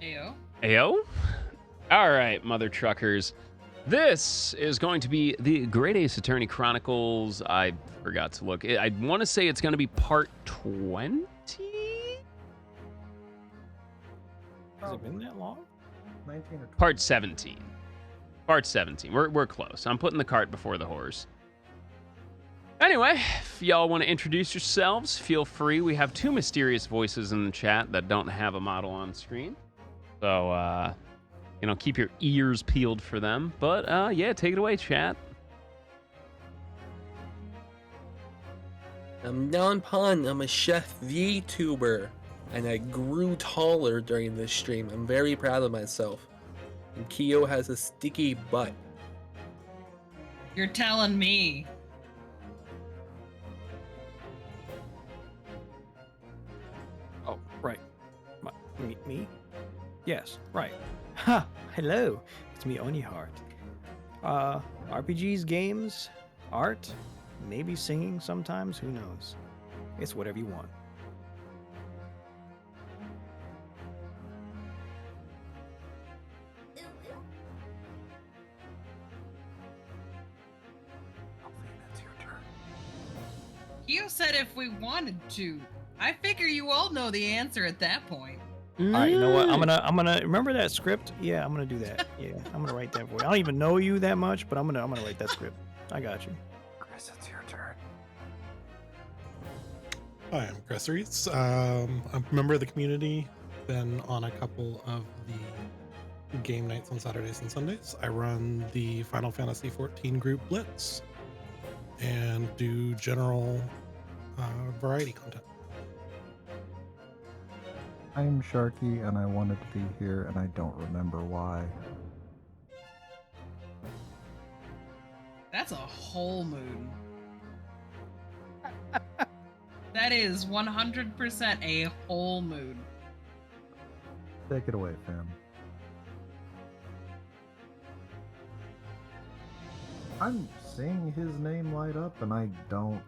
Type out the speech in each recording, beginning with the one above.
Ayo. Ayo? All right, mother truckers. This is going to be the Great Ace Attorney Chronicles. I forgot to look. I want to say it's going to be part 20? Has it been that long? 19 or 20. Part 17. Part 17. We're close. I'm putting the cart before the horse. Anyway, if y'all want to introduce yourselves, feel free. We have two mysterious voices in the chat that don't have a model on screen. So, keep your ears peeled for them. But, yeah, take it away, chat. I'm Don Pond. I'm a chef VTuber, and I grew taller during this stream. I'm very proud of myself. And Keo has a sticky butt. You're telling me. Oh, right. Me? Yes, right. Ha! Hello, it's me, Oniheart. RPGs, games, art, maybe singing sometimes, who knows? It's whatever you want. It's your turn. You said if we wanted to. I figure you all know the answer at that point. All right, you know what? I'm gonna remember that script. Yeah, I'm gonna do that. Yeah, I'm gonna write that for you. I don't even know you that much, but I'm gonna write that script. I got you. Chris, it's your turn. Hi, I'm Chris Reitz. I'm a member of the community. Been on a couple of the game nights on Saturdays and Sundays. I run the Final Fantasy XIV group Blitz and do general variety content. I'm Sharky, and I wanted to be here, and I don't remember why. That's a whole moon. That is 100% a whole moon. Take it away, fam. I'm seeing his name light up, and I don't.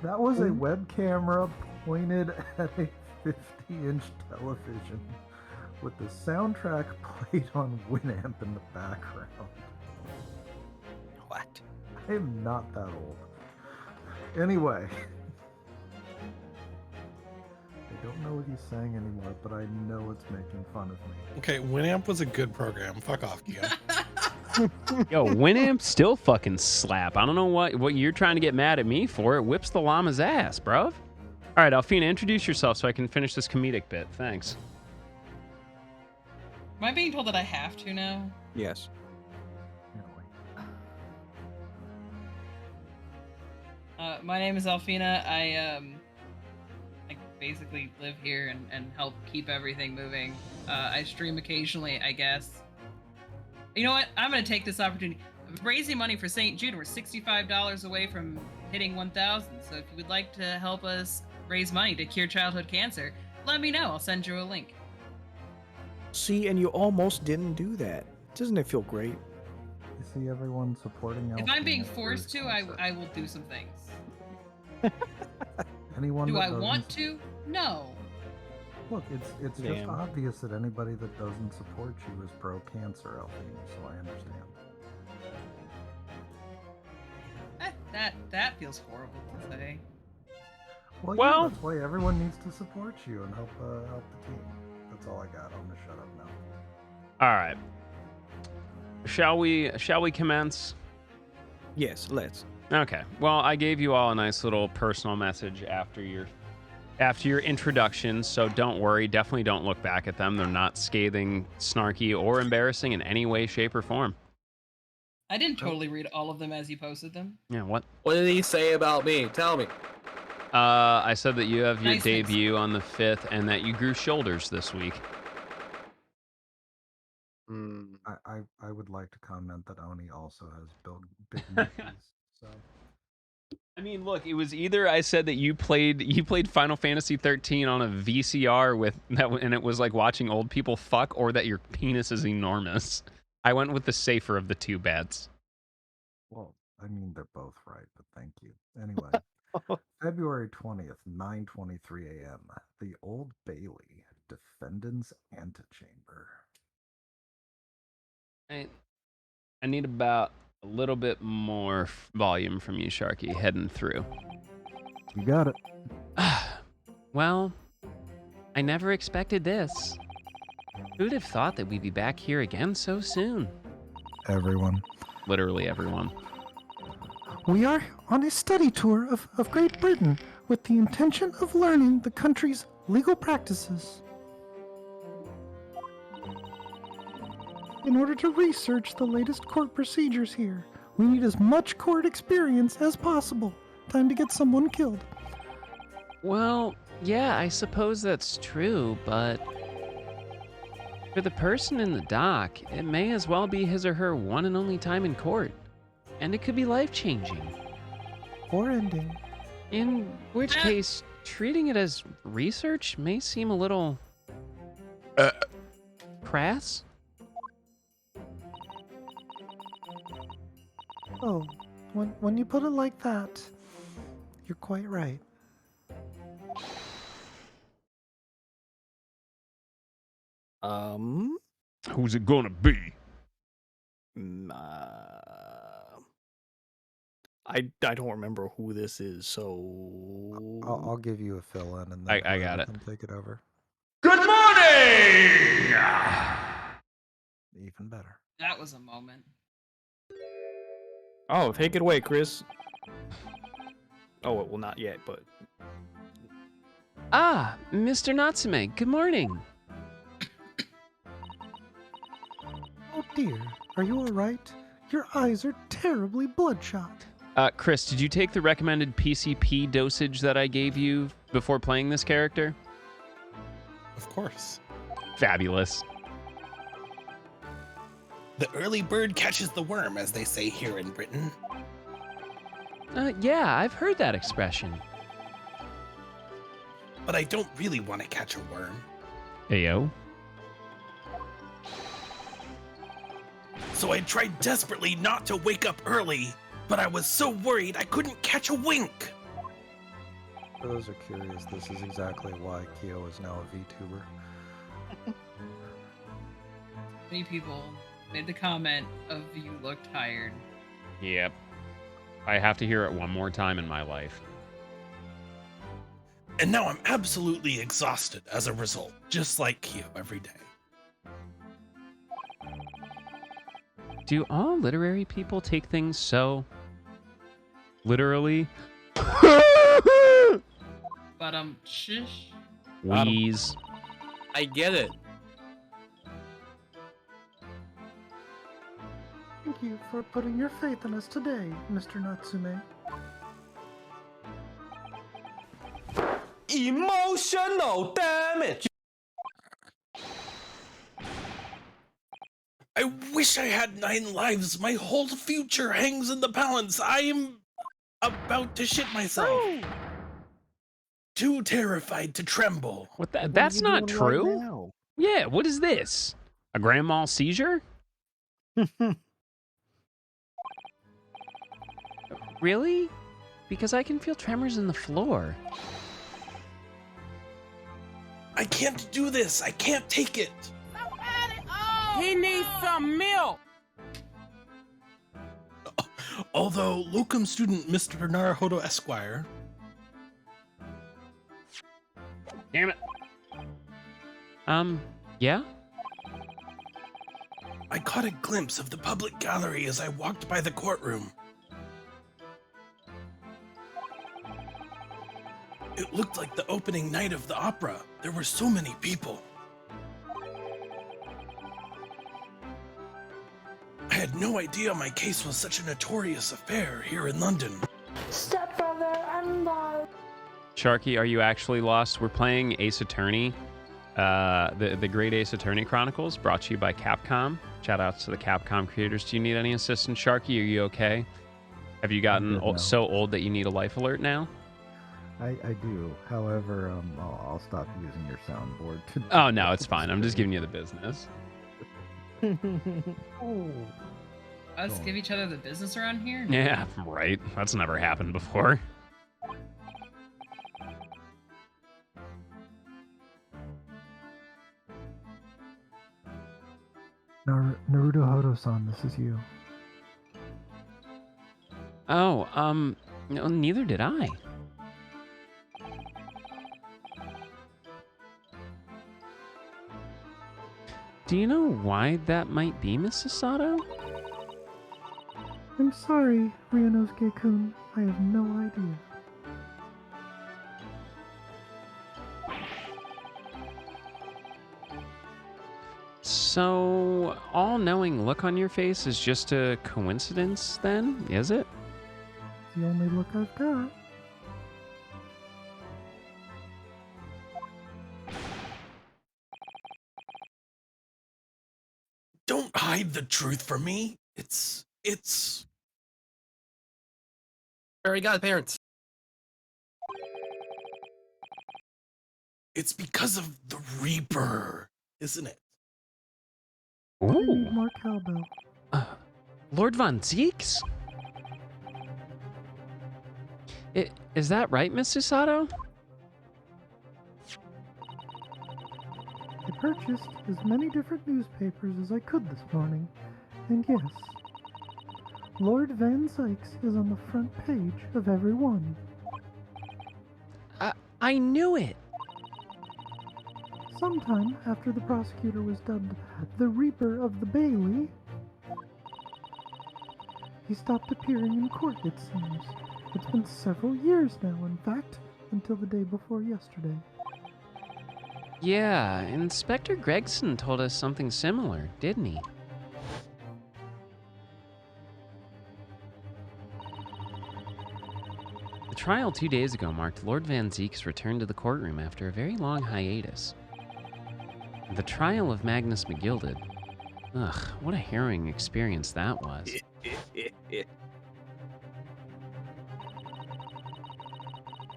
That was a web camera pointed at a 50-inch television with the soundtrack played on Winamp in the background. What? I am not that old. Anyway. I don't know what he's saying anymore, but I know it's making fun of me. Okay, Winamp was a good program. Fuck off, Keo. Yo, Winamp still fucking slap. I don't know what you're trying to get mad at me for. It whips the llama's ass, bruv. All right, Alfina, introduce yourself so I can finish this comedic bit. Thanks. Am I being told that I have to now? Yes. My name is Alfina. I basically live here and help keep everything moving. I stream occasionally, I guess. You know what? I'm gonna take this opportunity. I'm raising money for St. Jude. We're $65 away from hitting 1,000. So if you would like to help us raise money to cure childhood cancer, let me know. I'll send you a link. See, and you almost didn't do that. Doesn't it feel great? You see everyone supporting If I'm being Alfina forced through to, I sunset. will do some things. Anyone Do that I want doesn't- to? No. Look, it's just Damn. obvious that anybody that doesn't support you is pro-cancer, Alfina, so I understand. That feels horrible to say. Well, Well- yeah, that's why everyone needs to support you and help the team. That's all I got. I'm gonna shut up now. All right. Shall we commence? Yes, let's. Okay. Well, I gave you all a nice little personal message after your introduction, so don't worry. Definitely don't look back at them. They're not scathing, snarky, or embarrassing in any way, shape, or form. I didn't totally read all of them as you posted them. Yeah, what? What did he say about me? Tell me. I said that you have your Nice. debut on the 5th and that you grew shoulders this week. I would like to comment that Oni also has big monkeys. So I mean, look, it was either I said that you played Final Fantasy 13 on a VCR with that, and it was like watching old people fuck, or that your penis is enormous. I went with the safer of the two bets. well, I mean they're both right, but thank you. Anyway, February 20th, 9:23 a.m. The Old Bailey, Defendant's Antechamber. I need about a little bit more volume from you, Sharky, heading through. You got it. Well, I never expected this. Who'd have thought that we'd be back here again so soon? Everyone. Literally everyone. We are on a study tour of Great Britain with the intention of learning the country's legal practices. In order to research the latest court procedures here, we need as much court experience as possible. Time to get someone killed. Well, yeah, I suppose that's true, but for the person in the dock, it may as well be his or her one and only time in court. And it could be life-changing. Or ending. In which case, treating it as research may seem a little crass. Oh, when you put it like that, you're quite right. Who's it gonna be? I don't remember who this is, so I'll give you a fill-in, and then I got it. can take it over. Good morning! Even better. That was a moment. Oh, take it away, Chris. Oh, well, not yet, but Ah, Mr. Natsume, good morning. Oh dear, are you all right? Your eyes are terribly bloodshot. Chris, did you take the recommended PCP dosage that I gave you before playing this character? Of course. Fabulous. The early bird catches the worm, as they say here in Britain. Yeah, I've heard that expression. But I don't really want to catch a worm. Ayo. So I tried desperately not to wake up early, but I was so worried I couldn't catch a wink. For those who are curious, this is exactly why Kyo is now a VTuber. Many people made the comment of you look tired. Yep. I have to hear it one more time in my life. And now I'm absolutely exhausted as a result, just like Kyo every day. Do all literary people take things so literally? But shish. Wheeze. I get it. Thank you for putting your faith in us today, Mr. Natsume. Emotional damage. I wish I had 9 lives. My whole future hangs in the balance. I am about to shit myself. Too terrified to tremble. What the, What that's are you not doing right true. now? Yeah, what is this? A grand mal seizure? Really? Because I can feel tremors in the floor. I can't do this. I can't take it. He needs some milk. Although locum student Mr. Naruhodo Esquire, Damn it. Yeah? I caught a glimpse of the public gallery as I walked by the courtroom. It looked like the opening night of the opera. There were so many people. I had no idea my case was such a notorious affair here in London. Stepbrother, I'm lost. Sharky, are you actually lost? We're playing Ace Attorney, the Great Ace Attorney Chronicles, brought to you by Capcom. Shout outs to the Capcom creators. Do you need any assistance, Sharky? Are you okay? Have you gotten so old that you need a life alert now? I do. However, I'll stop using your soundboard. Oh, no, it's fine. I'm just giving you the business. Us give each other the business around here? Yeah, right. That's never happened before. Naruto Hodo-san, this is you. Oh, no, neither did I. Do you know why that might be, Mrs. Sato? I'm sorry, Ryunosuke-kun. I have no idea. So, all-knowing look on your face is just a coincidence, then? Is it? It's the only look I've got. Don't hide the truth from me. It's Fairy godparents. it's because of the Reaper, isn't it? I need Ooh. more cowbell. Lord Von Zeeks? Is that right, Mr. Sato? I purchased as many different newspapers as I could this morning, and yes, Lord Van Sykes is on the front page of every one. I knew it. Sometime after the prosecutor was dubbed the Reaper of the Bailey, he stopped appearing in court, it seems. It's been several years now, in fact, until the day before yesterday. Yeah, Inspector Gregson told us something similar, didn't he? The trial 2 days ago marked Lord Van Zeek's return to the courtroom after a very long hiatus. The trial of Magnus McGilded. Ugh, what a harrowing experience that was.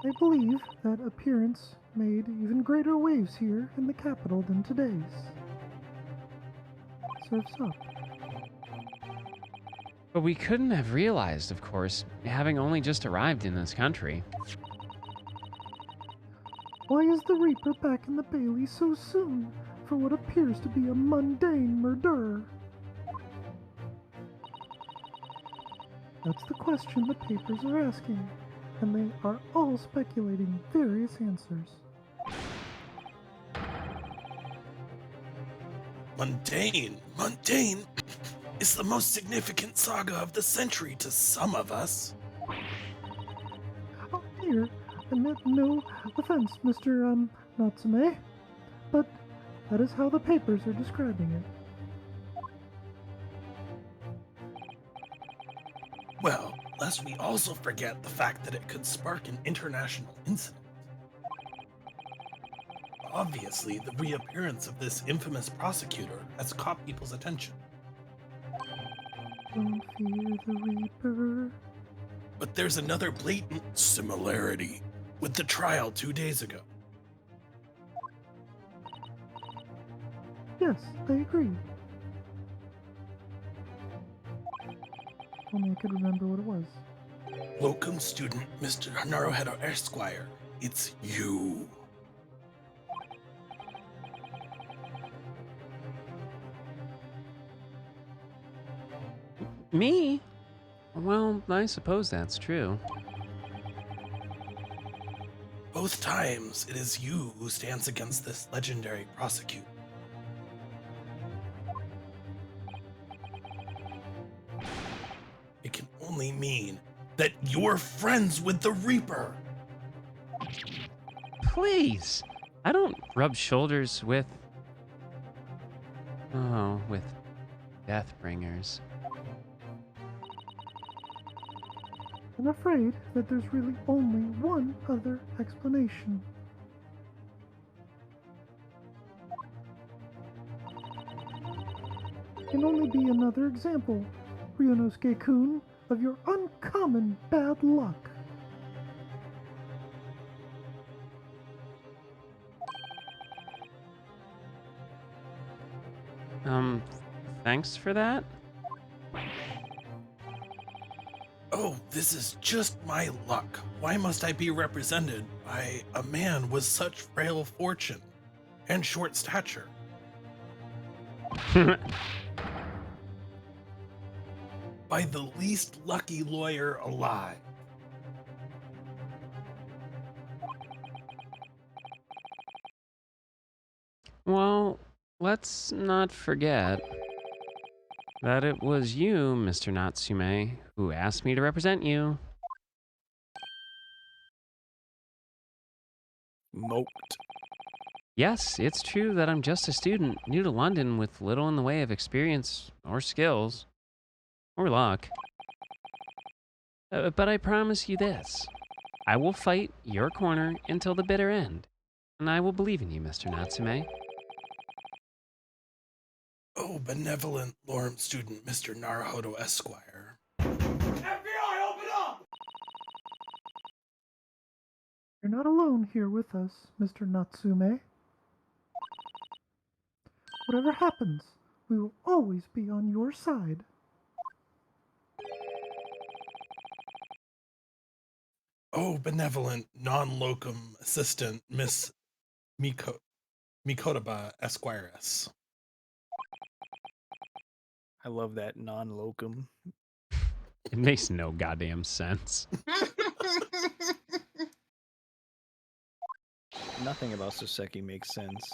I believe that appearance made even greater waves here in the capital than today's. Surf's up. But we couldn't have realized, of course, having only just arrived in this country. Why is the Reaper back in the Bailey so soon for what appears to be a mundane murder? That's the question the papers are asking, and they are all speculating various answers. Mundane is the most significant saga of the century to some of us. Oh dear, no offense, Mr. Natsume, but that is how the papers are describing it. Well, lest we also forget the fact that it could spark an international incident. Obviously, the reappearance of this infamous prosecutor has caught people's attention. Don't fear the Reaper. But there's another blatant similarity with the trial 2 days ago. Yes, I agree. Only I could remember what it was. Locum student Mr. Naruhedo Esquire, it's you. Me? Well, I suppose that's true. Both times, it is you who stands against this legendary prosecutor. It can only mean that you're friends with the Reaper. Please! I don't rub shoulders with... Oh, with Deathbringers. I'm afraid that there's really only one other explanation. It can only be another example, Ryunosuke-kun, of your uncommon bad luck. Thanks for that? Oh, this is just my luck. Why must I be represented by a man with such frail fortune and short stature? by the least lucky lawyer alive. Well, let's not forget that it was you, Mr. Natsume, who asked me to represent you. Moped. Yes, it's true that I'm just a student, new to London with little in the way of experience or skills or luck. But I promise you this. I will fight your corner until the bitter end. And I will believe in you, Mr. Natsume. Oh, benevolent Lorem student, Mr. Naruhodo Esquire. You're not alone here with us, Mr. Natsume. Whatever happens, we will always be on your side. Oh, benevolent non-locum assistant, Miss Mikotaba Esquires. I love that non-locum. It makes no goddamn sense. Nothing about Soseki makes sense.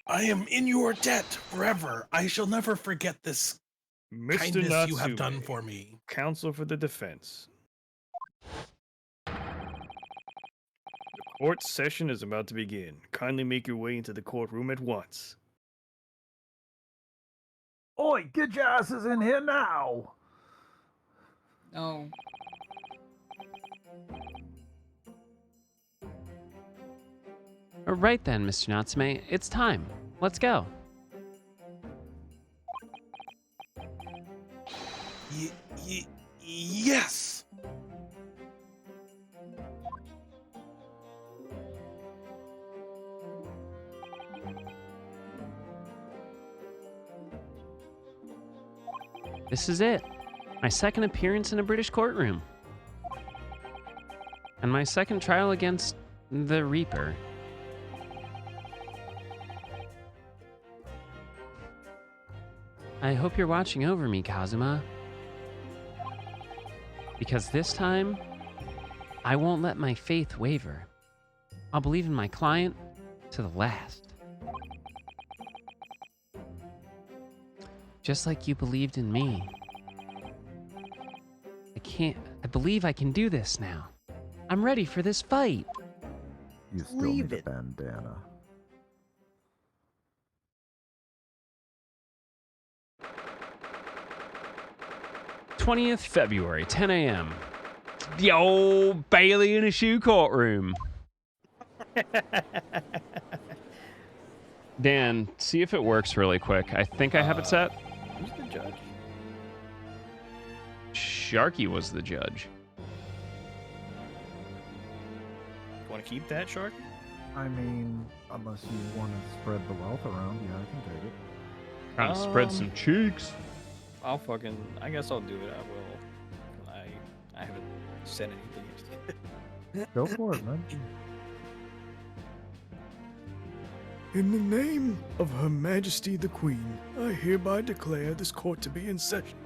I am in your debt forever. I shall never forget this Mr. kindness you have Natsume, done for me. counsel for the defense. The court session is about to begin. Kindly make your way into the courtroom at once. Oi, get your asses in here now! Oh. All right then, Mr. Natsume, it's time. Let's go. Yes. This is it. My second appearance in a British courtroom. And my second trial against the Reaper. I hope you're watching over me, Kazuma. Because this time, I won't let my faith waver. I'll believe in my client to the last. Just like you believed in me. I believe I can do this now. I'm ready for this fight. You still Leave need it. a bandana. th February, 10 a.m. The old Bailey in a shoe courtroom. Dan, see if it works really quick. I think I have it set. Who's the judge? Sharky was the judge. Want to keep that, Shark? I mean, unless you want to spread the wealth around, yeah, I can take it. Trying to spread some cheeks. I guess I'll do it. I will. I haven't said anything. Go for it, man. In the name of Her Majesty the Queen, I hereby declare this court to be in session.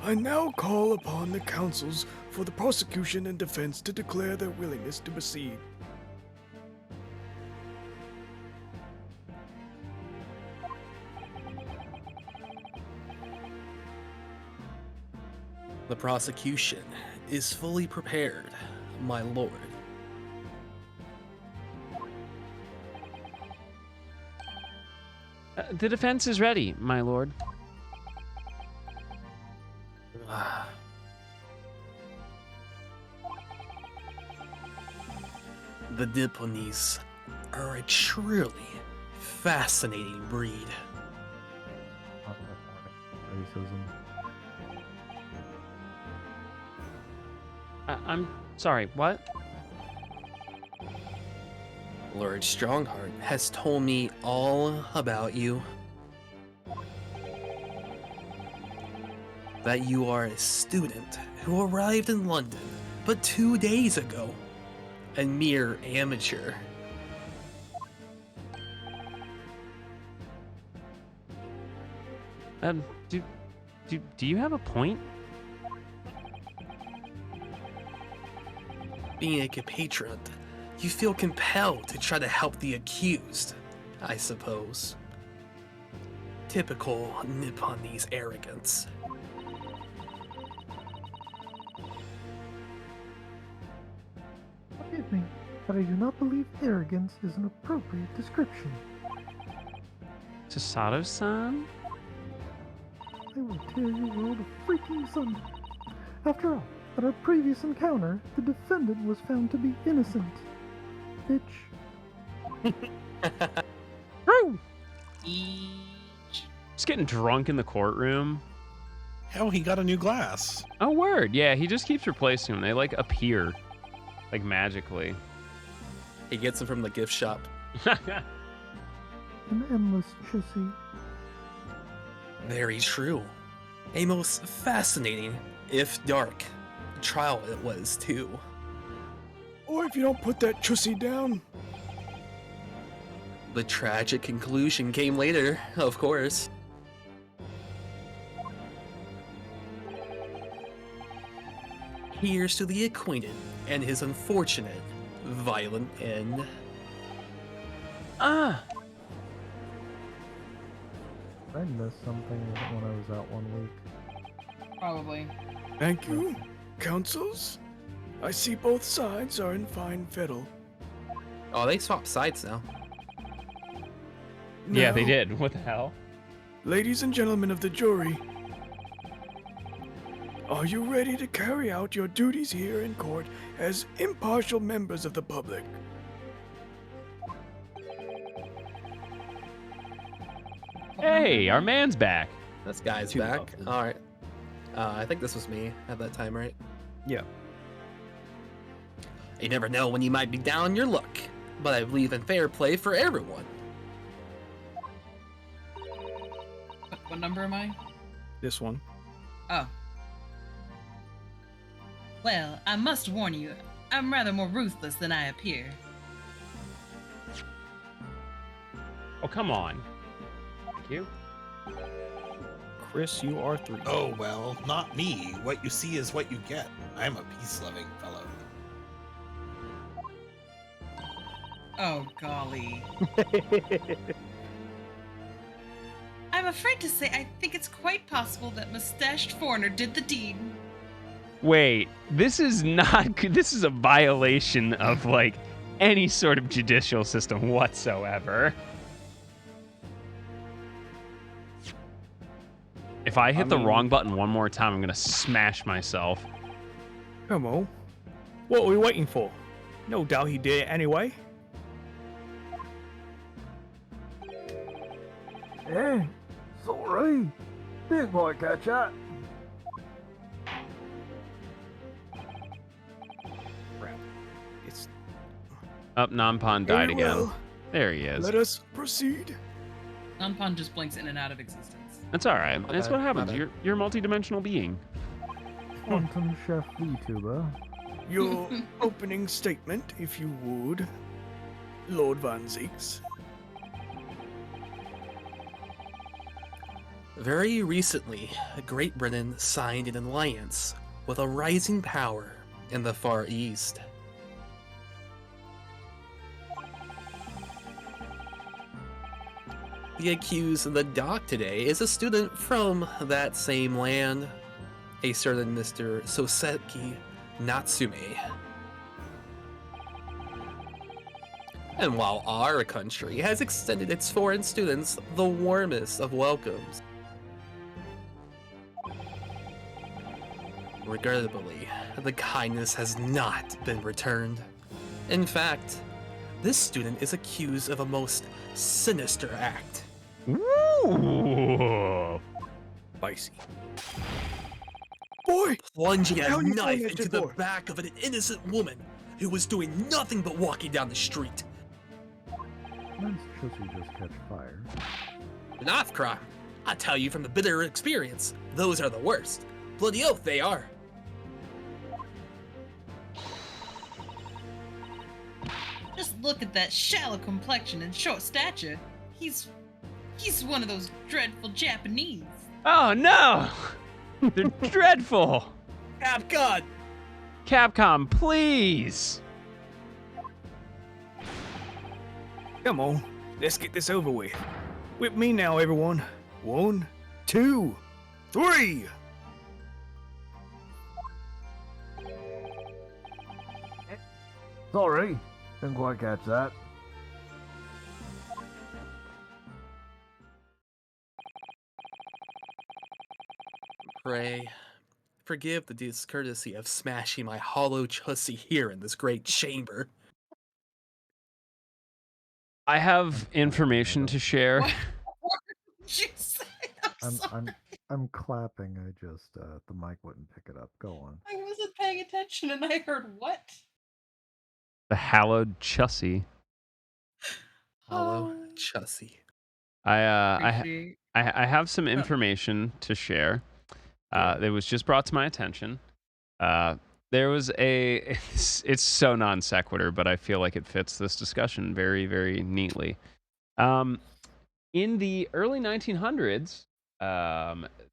I now call upon the counsels for the prosecution and defense to declare their willingness to proceed. The prosecution is fully prepared, my lord. The defense is ready, my lord. The Diplones are a truly fascinating breed. Not that morning. Racism. I'm sorry, what? Lord Strongheart has told me all about you. That you are a student who arrived in London but 2 days ago. A mere amateur. Do you have a point? Being a compatriot, you feel compelled to try to help the accused, I suppose. Typical Nipponese arrogance. Forgive me, but I do not believe arrogance is an appropriate description. Sasato-san? I will tear your world a freaking asunder. After all, at our previous encounter, the defendant was found to be innocent. Bitch. True! Each. Just getting drunk in the courtroom. Oh, he got a new glass. Oh, word. Yeah, he just keeps replacing them. They, like, appear. Like, magically. He gets them from the gift shop. An endless chussy. Very true. A most fascinating, if dark, trial it was, too. Or if you don't put that chussy down. The tragic conclusion came later, of course. Here's to the acquainted and his unfortunate, violent end. Ah! I missed something when I was out 1 week. Probably. Thank you. Councils? I see both sides are in fine fiddle. Oh, they swapped sides now. Yeah, they Now, did. What the hell? Ladies and gentlemen of the jury, are you ready to carry out your duties here in court as impartial members of the public? Hey, our man's back. This guy's Two back. officers. Alright. I think this was me at that time, right? Yeah. You never know when you might be down on your luck, but I believe in fair play for everyone. What number am I? This one. Oh. Well, I must warn you, I'm rather more ruthless than I appear. Oh, come on. Thank you. Chris, you are 3. Oh, well, not me. What you see is what you get. I'm a peace-loving fellow. Oh, golly. I'm afraid to say I think it's quite possible that mustached foreigner did the deed. Wait, this is not. This is a violation of, like, any sort of judicial system whatsoever. If I hit the wrong button one more time, I'm gonna smash myself. Come on. What are we waiting for? No doubt he did it anyway. Hey, sorry. Big boy catch up. Crap. It's Up, Nampan died Very again. well. There he is. Let us proceed. Nanpan just blinks in and out of existence. That's all right. That's what my happens. bad. You're a multi-dimensional being. Quantum Chef VTuber. Your opening statement, if you would, Lord Van Zeeks. Very recently, Great Britain signed an alliance with a rising power in the Far East. The accused in the dock today is a student from that same land, a certain Mr. Soseki Natsume. And while our country has extended its foreign students the warmest of welcomes, regrettably, the kindness has not been returned. In fact, this student is accused of a most sinister act. Ooh. spicy. Boy, Plunging How a you knife find that into the door? back of an innocent woman who was doing nothing but walking down the street. Men's chussy just catch fire. An off crime. I tell you from the bitter experience, those are the worst. Bloody oath they are. Just look at that shallow complexion and short stature. He's one of those dreadful Japanese. Oh no! They're dreadful. Capcom, please. Come on, let's get this over with. With me now, everyone. 1, 2, 3. Sorry, didn't quite catch that. Pray, forgive the discourtesy of smashing my hollow chussy here in this great chamber. I have information to share. What? What did you say? I'm clapping. I just the mic wouldn't pick it up. Go on. I wasn't paying attention and I heard what? The hallowed Chussy. Hollow chussy. Appreciate. I have some information to share. That was just brought to my attention. There was it's so non sequitur, but I feel like it fits this discussion very, very neatly. In the early 1900s,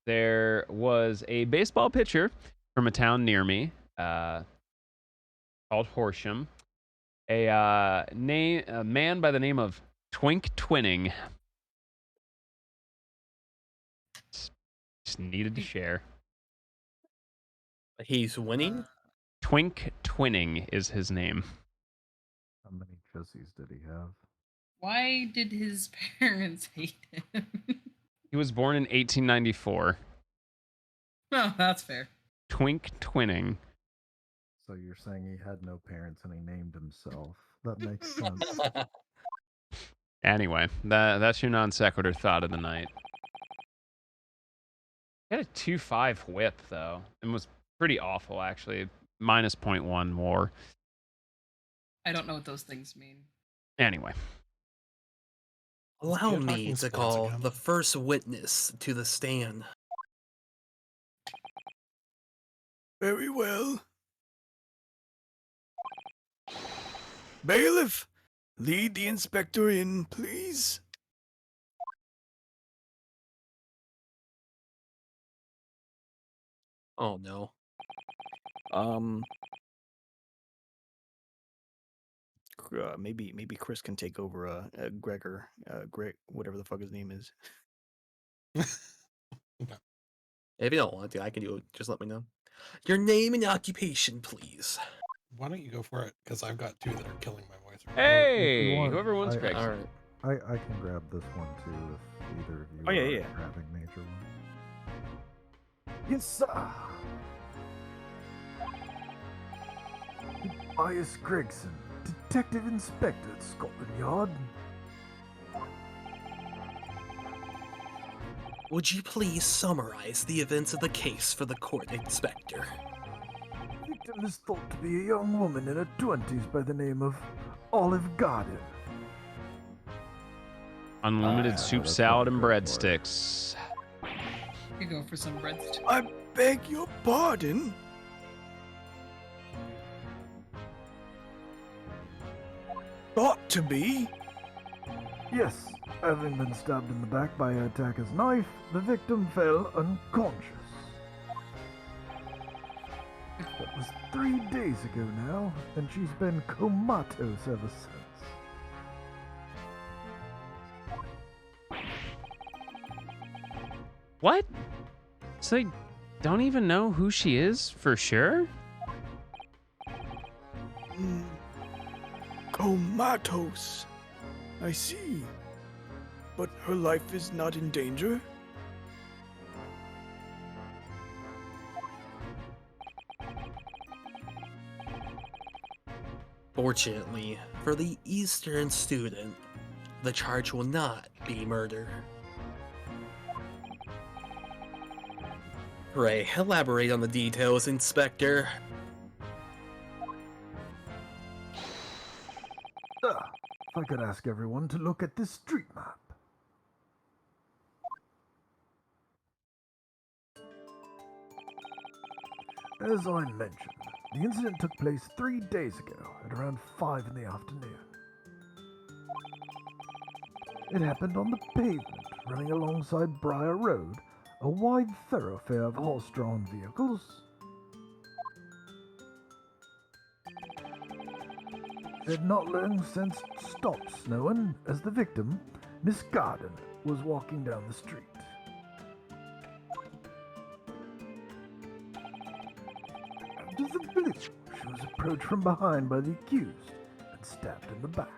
there was a baseball pitcher from a town near me called Horsham. A man by the name of Twink Twinning. Just needed to share. He's winning? Twink Twinning is his name. How many chussies did he have? Why did his parents hate him? He was born in 1894. Oh, that's fair. Twink Twinning. So you're saying he had no parents and he named himself. That makes sense. Anyway, that's your non sequitur thought of the night. He had a 2.5 whip, though, and was pretty awful, actually. Minus 0.1 more. I don't know what those things mean. Anyway. Allow You're me talking to sports call again. the first witness to the stand. Very well. Bailiff, lead the inspector in, please. Oh no. Maybe Chris can take over. Gregor, Greg, whatever the fuck his name is. If you don't want to, I can do it. Just let me know. Your name and occupation, please. Why don't you go for it? Because I've got two that are killing my voice. Right Hey, want- whoever wants I- Greg's. All right. I can grab this one too if either of you Oh, yeah, are yeah. grabbing major one. Yes, sir. Tobias Gregson, Detective Inspector at Scotland Yard. Would you please summarize the events of the case for the court inspector? The victim is thought to be a young woman in her 20s by the name of Olive Garden. Unlimited soup, that's salad, not and good for it. breadsticks. You go for some breadsticks. I beg your pardon. Ought to be. Yes, having been stabbed in the back by her attacker's knife, the victim fell unconscious. That was 3 days ago now, and she's been comatose ever since. What? So they don't even know who she is for sure? Comatose. I see. But her life is not in danger? Fortunately, for the Eastern student, the charge will not be murder. Pray, elaborate on the details, Inspector. If I could ask everyone to look at this street map. As I mentioned, the incident took place 3 days ago at around 5 in the afternoon. It happened on the pavement running alongside Briar Road, a wide thoroughfare of horse-drawn vehicles. It had not long since stopped snowing as the victim, Miss Garden, was walking down the street. Out of the blue, she was approached from behind by the accused and stabbed in the back.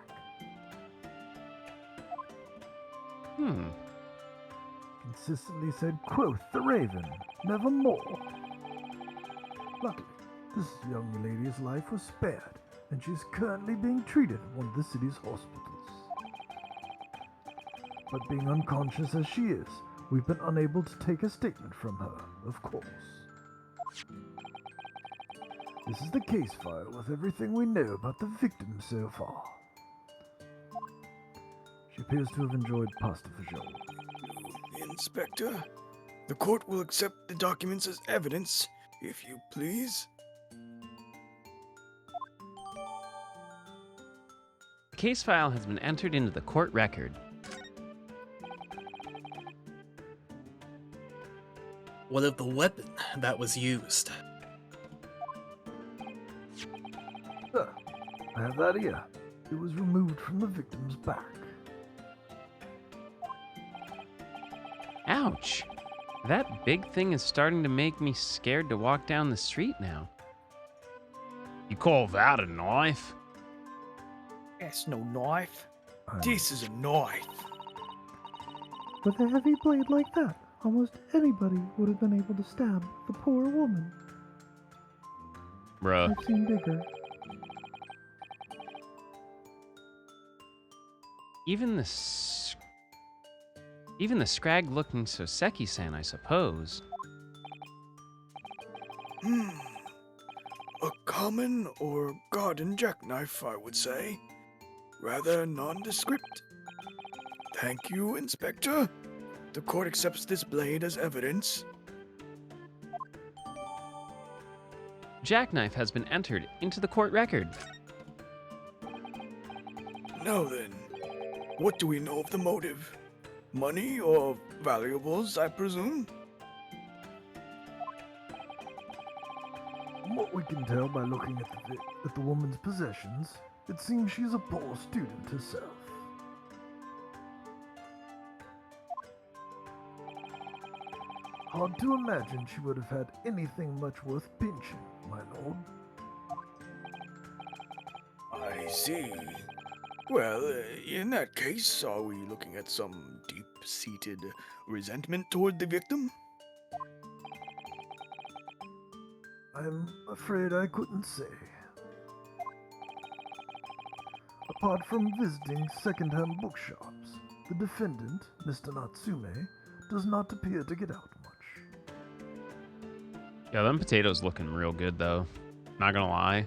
Consistently said, quoth the raven, nevermore. Luckily, this young lady's life was spared, and she is currently being treated at one of the city's hospitals. But being unconscious as she is, we've been unable to take a statement from her, of course. This is the case file with everything we know about the victim so far. She appears to have enjoyed pasta fagioli. Inspector, the court will accept the documents as evidence, if you please. The case file has been entered into the court record. What of the weapon that was used? I have that here. It was removed from the victim's back. Ouch. That big thing is starting to make me scared to walk down the street now. You call that a knife? That's no knife. This is a knife. With a heavy blade like that, almost anybody would have been able to stab the poor woman. Bruh. I've seen bigger. Even the scrag looking Soseki-san, I suppose. A common or garden jackknife, I would say. Rather nondescript. Thank you, Inspector. The court accepts this blade as evidence. Jackknife has been entered into the court record. Now then, what do we know of the motive? Money or valuables, I presume? From what we can tell by looking at the woman's possessions, it seems she's a poor student herself. Hard to imagine she would have had anything much worth pinching, my lord. I see. Well, in that case, are we looking at some deep-seated resentment toward the victim? I'm afraid I couldn't say. Apart from visiting second-hand bookshops, the defendant, Mr. Natsume, does not appear to get out much. Yeah, them potatoes looking real good though. Not gonna lie.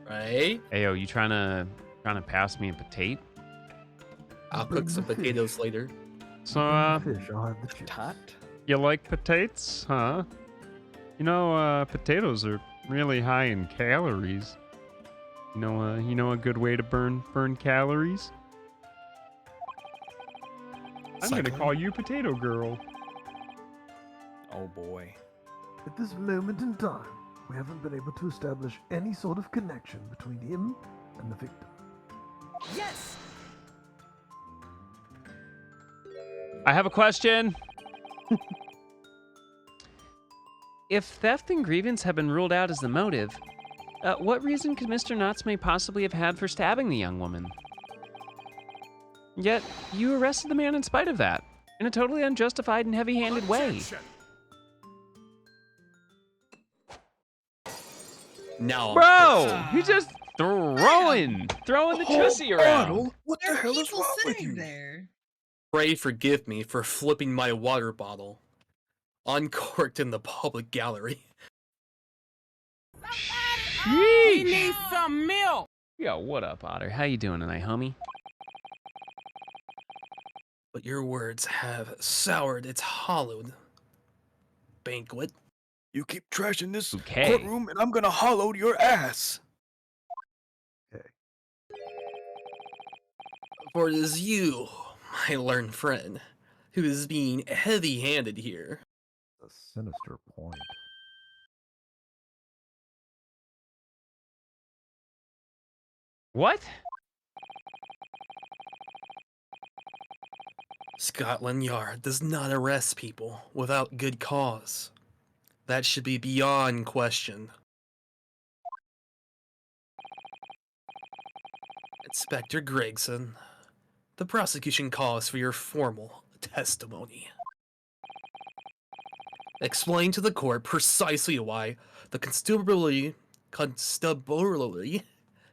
Right? Ayo, you trying to pass me a potato? I'll cook some potatoes later. So, Fish, I'll have the chips. you like potatoes, huh? You know, potatoes are really high in calories. You know a good way to burn calories? I'm gonna Cycling. call you Potato Girl. Oh boy. At this moment in time, we haven't been able to establish any sort of connection between him and the victim. Yes! I have a question. If theft and grievance have been ruled out as the motive, what reason could Mr. Natsume possibly have had for stabbing the young woman? Yet, you arrested the man in spite of that, in a totally unjustified and heavy-handed way. Now, Bro, he's just throwing the chussy around. Arnold, what the There are hell is people wrong with sitting you? there. pray forgive me for flipping my water bottle, uncorked in the public gallery. He Sheesh. needs some milk! Yo, what up, Otter? How you doing tonight, homie? But your words have soured its hallowed banquet. You keep trashing this Okay. courtroom and I'm gonna hollow your ass. For it is you, my learned friend, who is being heavy-handed here. sinister point. What? Scotland Yard does not arrest people without good cause. That should be beyond question. Inspector Gregson, the prosecution calls for your formal testimony. Explain to the court precisely why the constabulary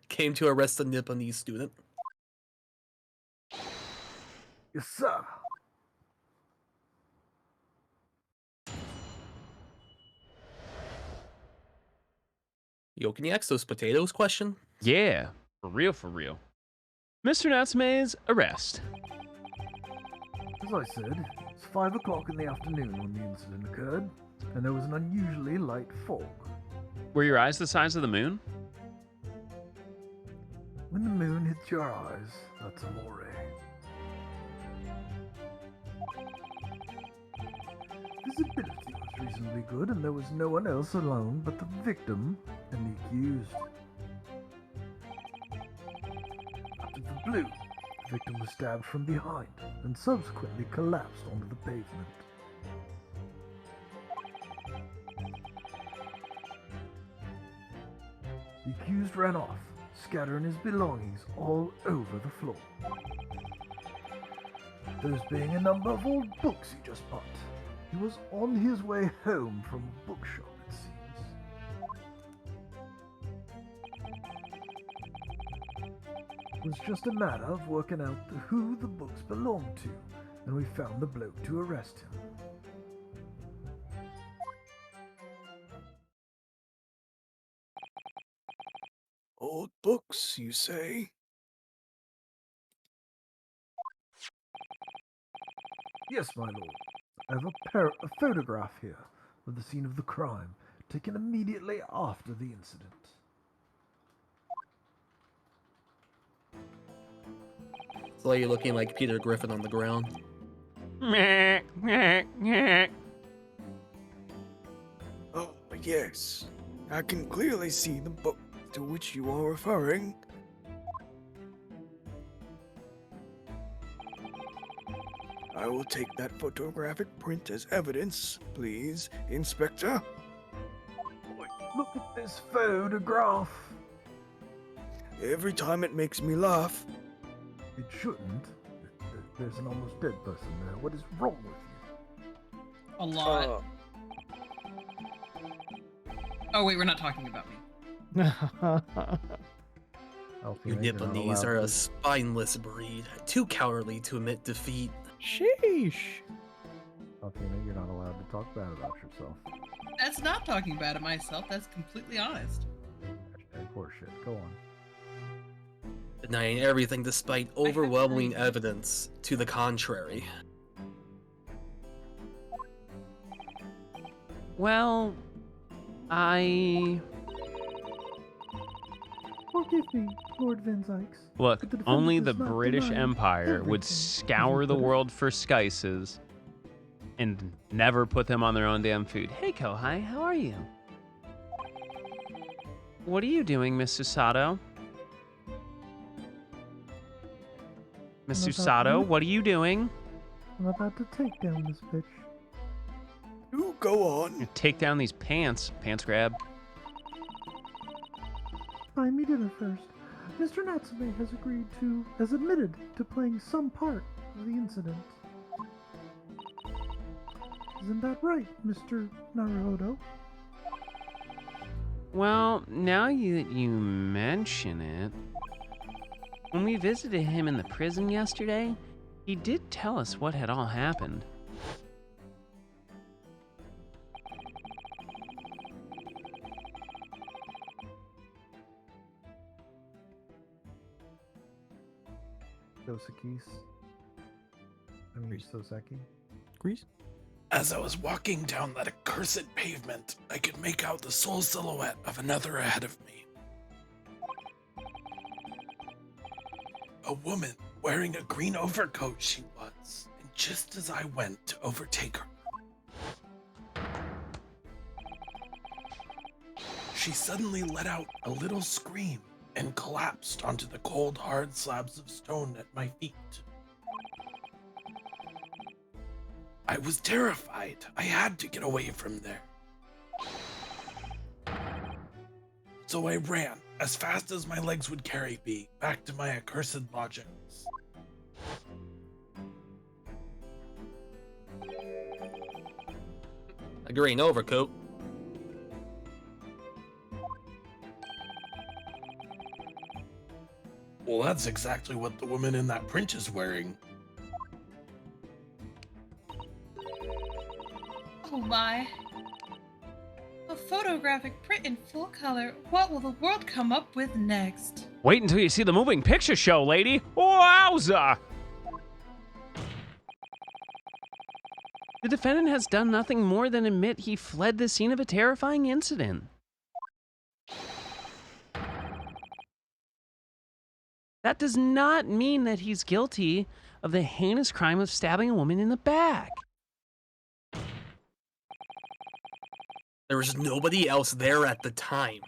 came to arrest the Nipponese student. Yes, sir. Yo, can you ask those potatoes question? Yeah, for real, for real. Mr. Natsume's arrest. As I said, it's 5 o'clock in the afternoon when the incident occurred, and there was an unusually light fog. Were your eyes the size of the moon? When the moon hits your eyes, that's amore. Visibility was reasonably good, and there was no one else alone but the victim and the accused. Out of the blue, the victim was stabbed from behind and subsequently collapsed onto the pavement. The accused ran off, scattering his belongings all over the floor. Those being a number of old books he just bought. He was on his way home from a bookshop, it seems. It was just a matter of working out who the books belonged to, and we found the bloke to arrest him. Old books, you say? Yes, my lord. I have a photograph here of the scene of the crime, taken immediately after the incident. So you're looking like Peter Griffin on the ground. Oh, yes. I can clearly see the book to which you are referring. I will take that photographic print as evidence, please, Inspector. Look at this photograph. Every time it makes me laugh. It shouldn't. There's an almost dead person there. What is wrong with you? A lot. Oh wait, we're not talking about me. You Nipponese are a spineless breed, too cowardly to admit defeat. Sheesh. Alpina, you're not allowed to talk bad about yourself. That's not talking bad of myself. That's completely honest. Horseshit. Go on. Denying everything despite overwhelming evidence to the contrary. Well, Forgive me, Lord Van Zykes. Look, but the defendant only the does not British deny Empire would everything, scour as the you put it. world for skices and never put them on their own damn food. Hey, Kohai, how are you? What are you doing, Miss Susato? Miss I'm about Susato, to- what are you doing? I'm about to take down this bitch. You go on. You take down these pants. Pants grab. Buy me dinner first. Mr. Natsume has admitted to playing some part of the incident. Isn't that right, Mr. Naruhodo? Well, now that you mention it, when we visited him in the prison yesterday, he did tell us what had all happened. Soseki. Grease? As I was walking down that accursed pavement, I could make out the sole silhouette of another ahead of me. A woman wearing a green overcoat she was, and just as I went to overtake her, she suddenly let out a little scream and collapsed onto the cold, hard slabs of stone at my feet. I was terrified. I had to get away from there. So I ran, as fast as my legs would carry me, back to my accursed lodgings. A green overcoat. Well, that's exactly what the woman in that print is wearing. Oh my. A photographic print in full color. What will the world come up with next? Wait until you see the moving picture show, lady. Wowza! The defendant has done nothing more than admit he fled the scene of a terrifying incident. That does not mean that he's guilty of the heinous crime of stabbing a woman in the back. There was nobody else there at the time.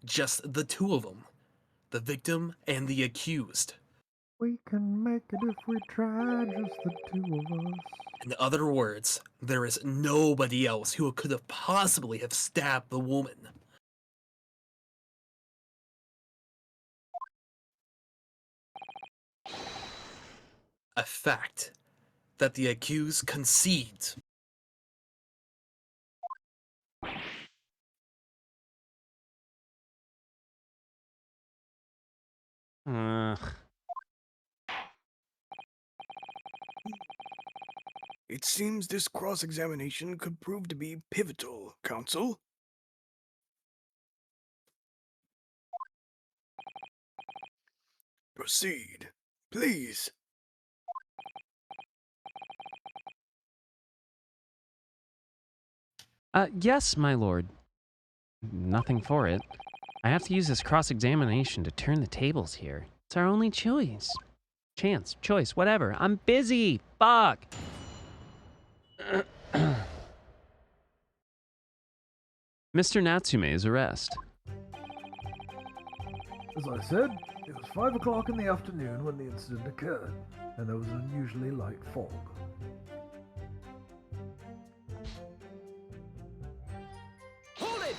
Just the two of them. The victim and the accused. We can make it if we try, just the two of us. In other words, there is nobody else who could have possibly have stabbed the woman. A fact that the accused concedes. It seems this cross-examination could prove to be pivotal, Counsel. Proceed, please. Yes, my lord. Nothing for it. I have to use this cross-examination to turn the tables here. It's our only choice. Choice, whatever. I'm busy. Fuck. Mr. Natsume's arrest. As I said, it was 5 o'clock in the afternoon when the incident occurred, and there was an unusually light fog. Hold it!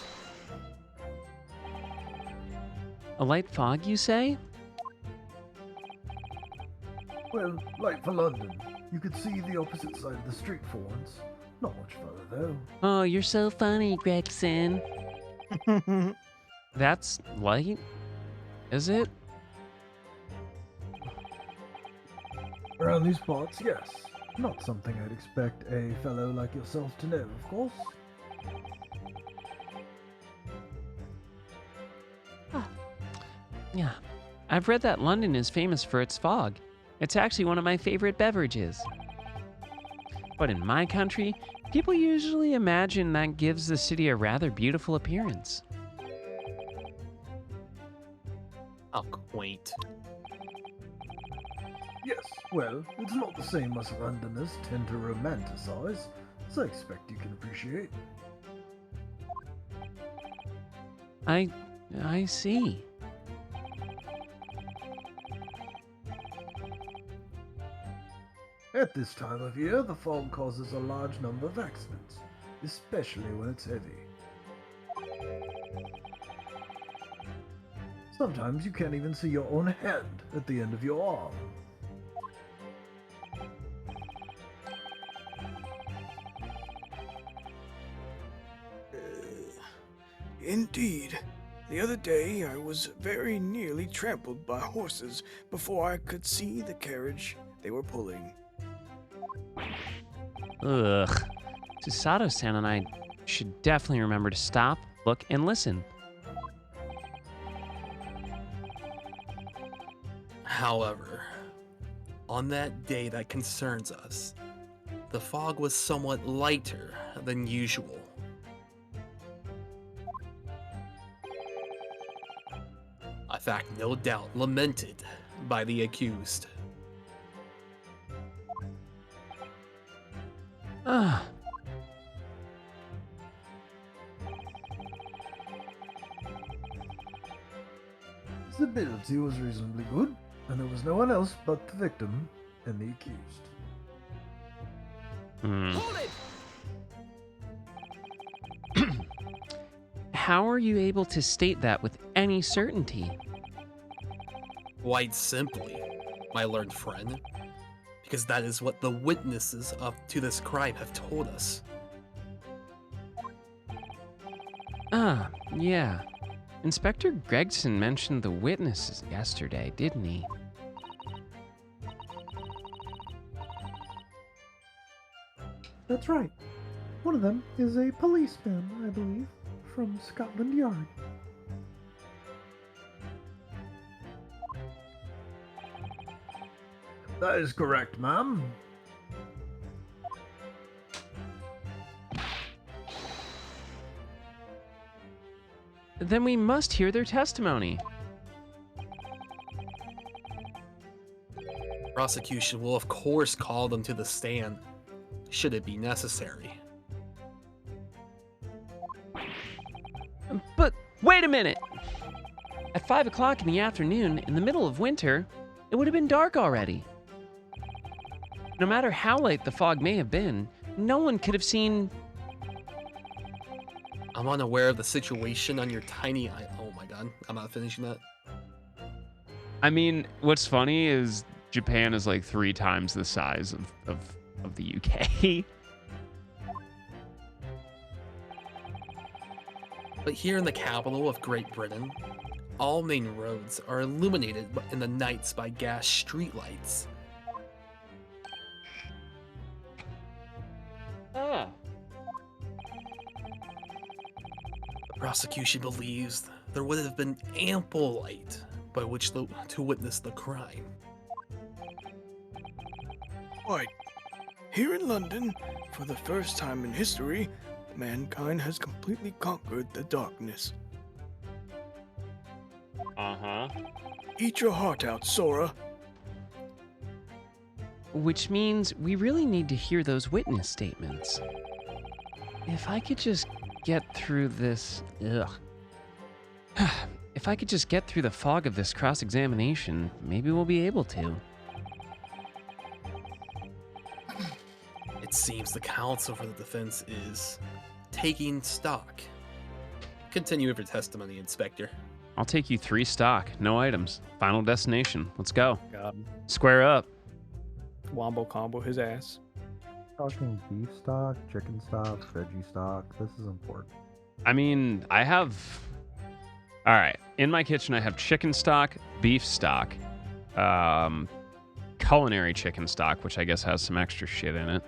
A light fog, you say? Well, light for London. You could see the opposite side of the street for once. Not much further, though. Oh, you're so funny, Gregson. That's light? Is it? Around these parts, yes. Not something I'd expect a fellow like yourself to know, of course. Yeah. I've read that London is famous for its fog. It's actually one of my favorite beverages. But in my country, people usually imagine that gives the city a rather beautiful appearance. How quaint. Yes, well, it's not the same as Londoners tend to romanticize, as I expect you can appreciate. I see. At this time of year, the fog causes a large number of accidents, especially when it's heavy. Sometimes you can't even see your own hand at the end of your arm. Indeed. The other day, I was very nearly trampled by horses before I could see the carriage they were pulling. Ugh. Susato-san and I should definitely remember to stop, look, and listen. However, on that day that concerns us, the fog was somewhat lighter than usual. A fact no doubt lamented by the accused. Visibility was reasonably good, and there was no one else but the victim and the accused. Hold it! How are you able to state that with any certainty? Quite simply, my learned friend, because that is what the witnesses to this crime have told us. Ah, yeah. Inspector Gregson mentioned the witnesses yesterday, didn't he? That's right. One of them is a policeman, I believe, from Scotland Yard. That is correct, ma'am. Then we must hear their testimony. Prosecution will of course call them to the stand, should it be necessary. But wait a minute! At 5 o'clock in the afternoon, in the middle of winter, it would have been dark already. No matter how light the fog may have been, no one could have seen. I'm unaware of the situation on your tiny oh my god, I'm not finishing that. I mean, what's funny is Japan is like 3 times the size of the UK. But here in the capital of Great Britain, all main roads are illuminated in the nights by gas streetlights. Ah. The prosecution believes there would have been ample light by which to witness the crime. Right. Here in London, for the first time in history, mankind has completely conquered the darkness. Uh-huh. Eat your heart out, Sora. Which means we really need to hear those witness statements. If I could just get through this. Ugh. If I could just get through the fog of this cross-examination, maybe we'll be able to. It seems the counsel for the defense is taking stock. Continue with your testimony, Inspector. I'll take you 3 stock, no items. Final destination. Let's go. Got him. Square up. Wombo combo his ass. Talking beef stock, chicken stock, veggie stock. This is important. I mean, I have. All right. In my kitchen, I have chicken stock, beef stock, culinary chicken stock, which I guess has some extra shit in it,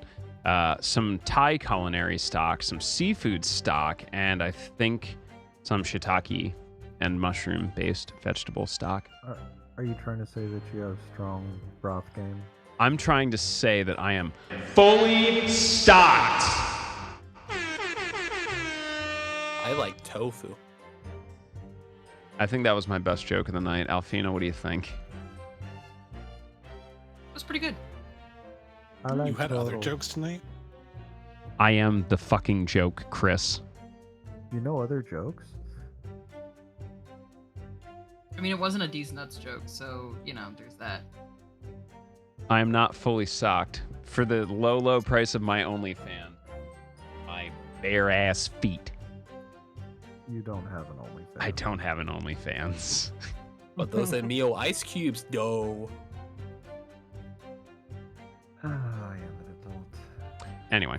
some Thai culinary stock, some seafood stock, and I think some shiitake and mushroom-based vegetable stock. Are you trying to say that you have strong broth game? I'm trying to say that I am fully stocked. I like tofu. I think that was my best joke of the night. Alfina, what do you think? It was pretty good. I like You had other total. jokes tonight? I am the fucking joke, Chris. You know other jokes? I mean, it wasn't a D's Nuts joke, so, you know, there's that. I am not fully socked for the low price of my OnlyFan. My bare ass feet. You don't have an OnlyFans. I don't have an OnlyFans. But those Emil ice cubes, though. I am an adult. Anyway.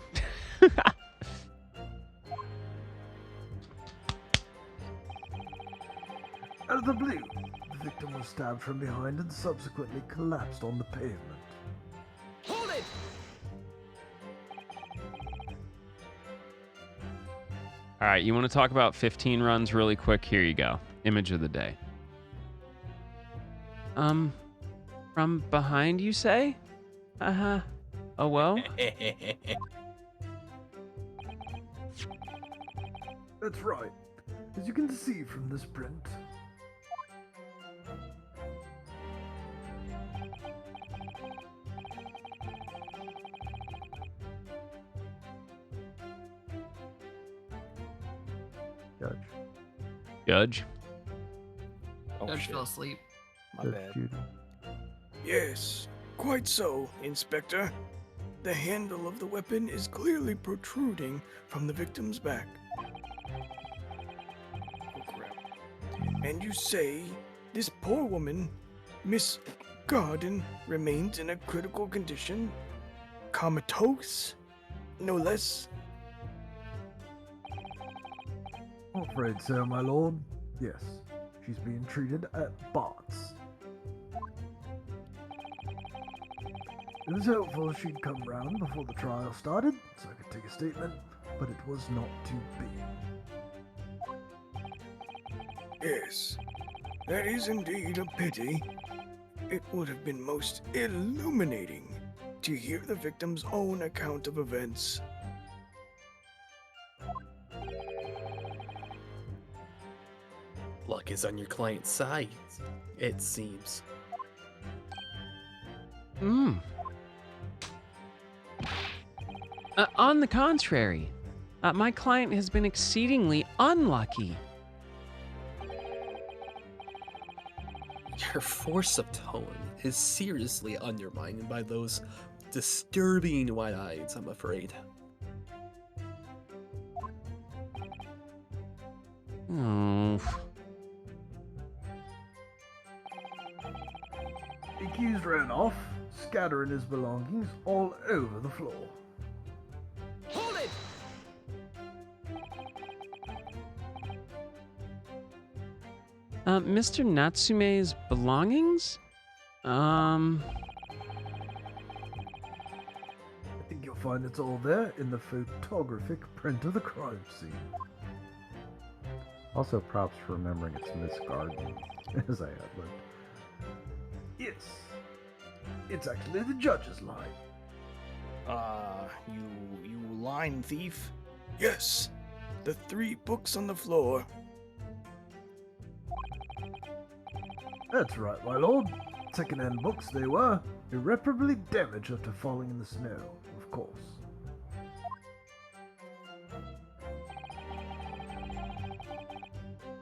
Out of the blue, the victim was stabbed from behind and subsequently collapsed on the pavement. Hold it! All right, you want to talk about 15 runs really quick? Here you go. Image of the day. From behind, you say? Uh-huh. Oh, well? That's right. As you can see from this print. Judge. Judge? Oh, Judge shit. fell asleep. My Judge bad. Judy. Yes, quite so, Inspector. The handle of the weapon is clearly protruding from the victim's back. Oh, crap. And you say this poor woman, Miss Garden, remains in a critical condition? Comatose? No less? I'm afraid so, my lord. Yes, she's being treated at Bart's. It was hopeful she'd come round before the trial started, so I could take a statement, but it was not to be. Yes, that is indeed a pity. It would have been most illuminating to hear the victim's own account of events. Luck is on your client's side, it seems. On the contrary, my client has been exceedingly unlucky. Your force of tone is seriously undermined by those disturbing white eyes, I'm afraid. Oh. The accused ran off, scattering his belongings all over the floor. Hold it! Mr. Natsume's belongings? I think you'll find it's all there in the photographic print of the crime scene. Also, props for remembering it's Miss Garden, as I had looked. Yes, it's actually the judge's line. You line thief? Yes, the 3 books on the floor. That's right, my lord. Second-hand books they were, irreparably damaged after falling in the snow, of course.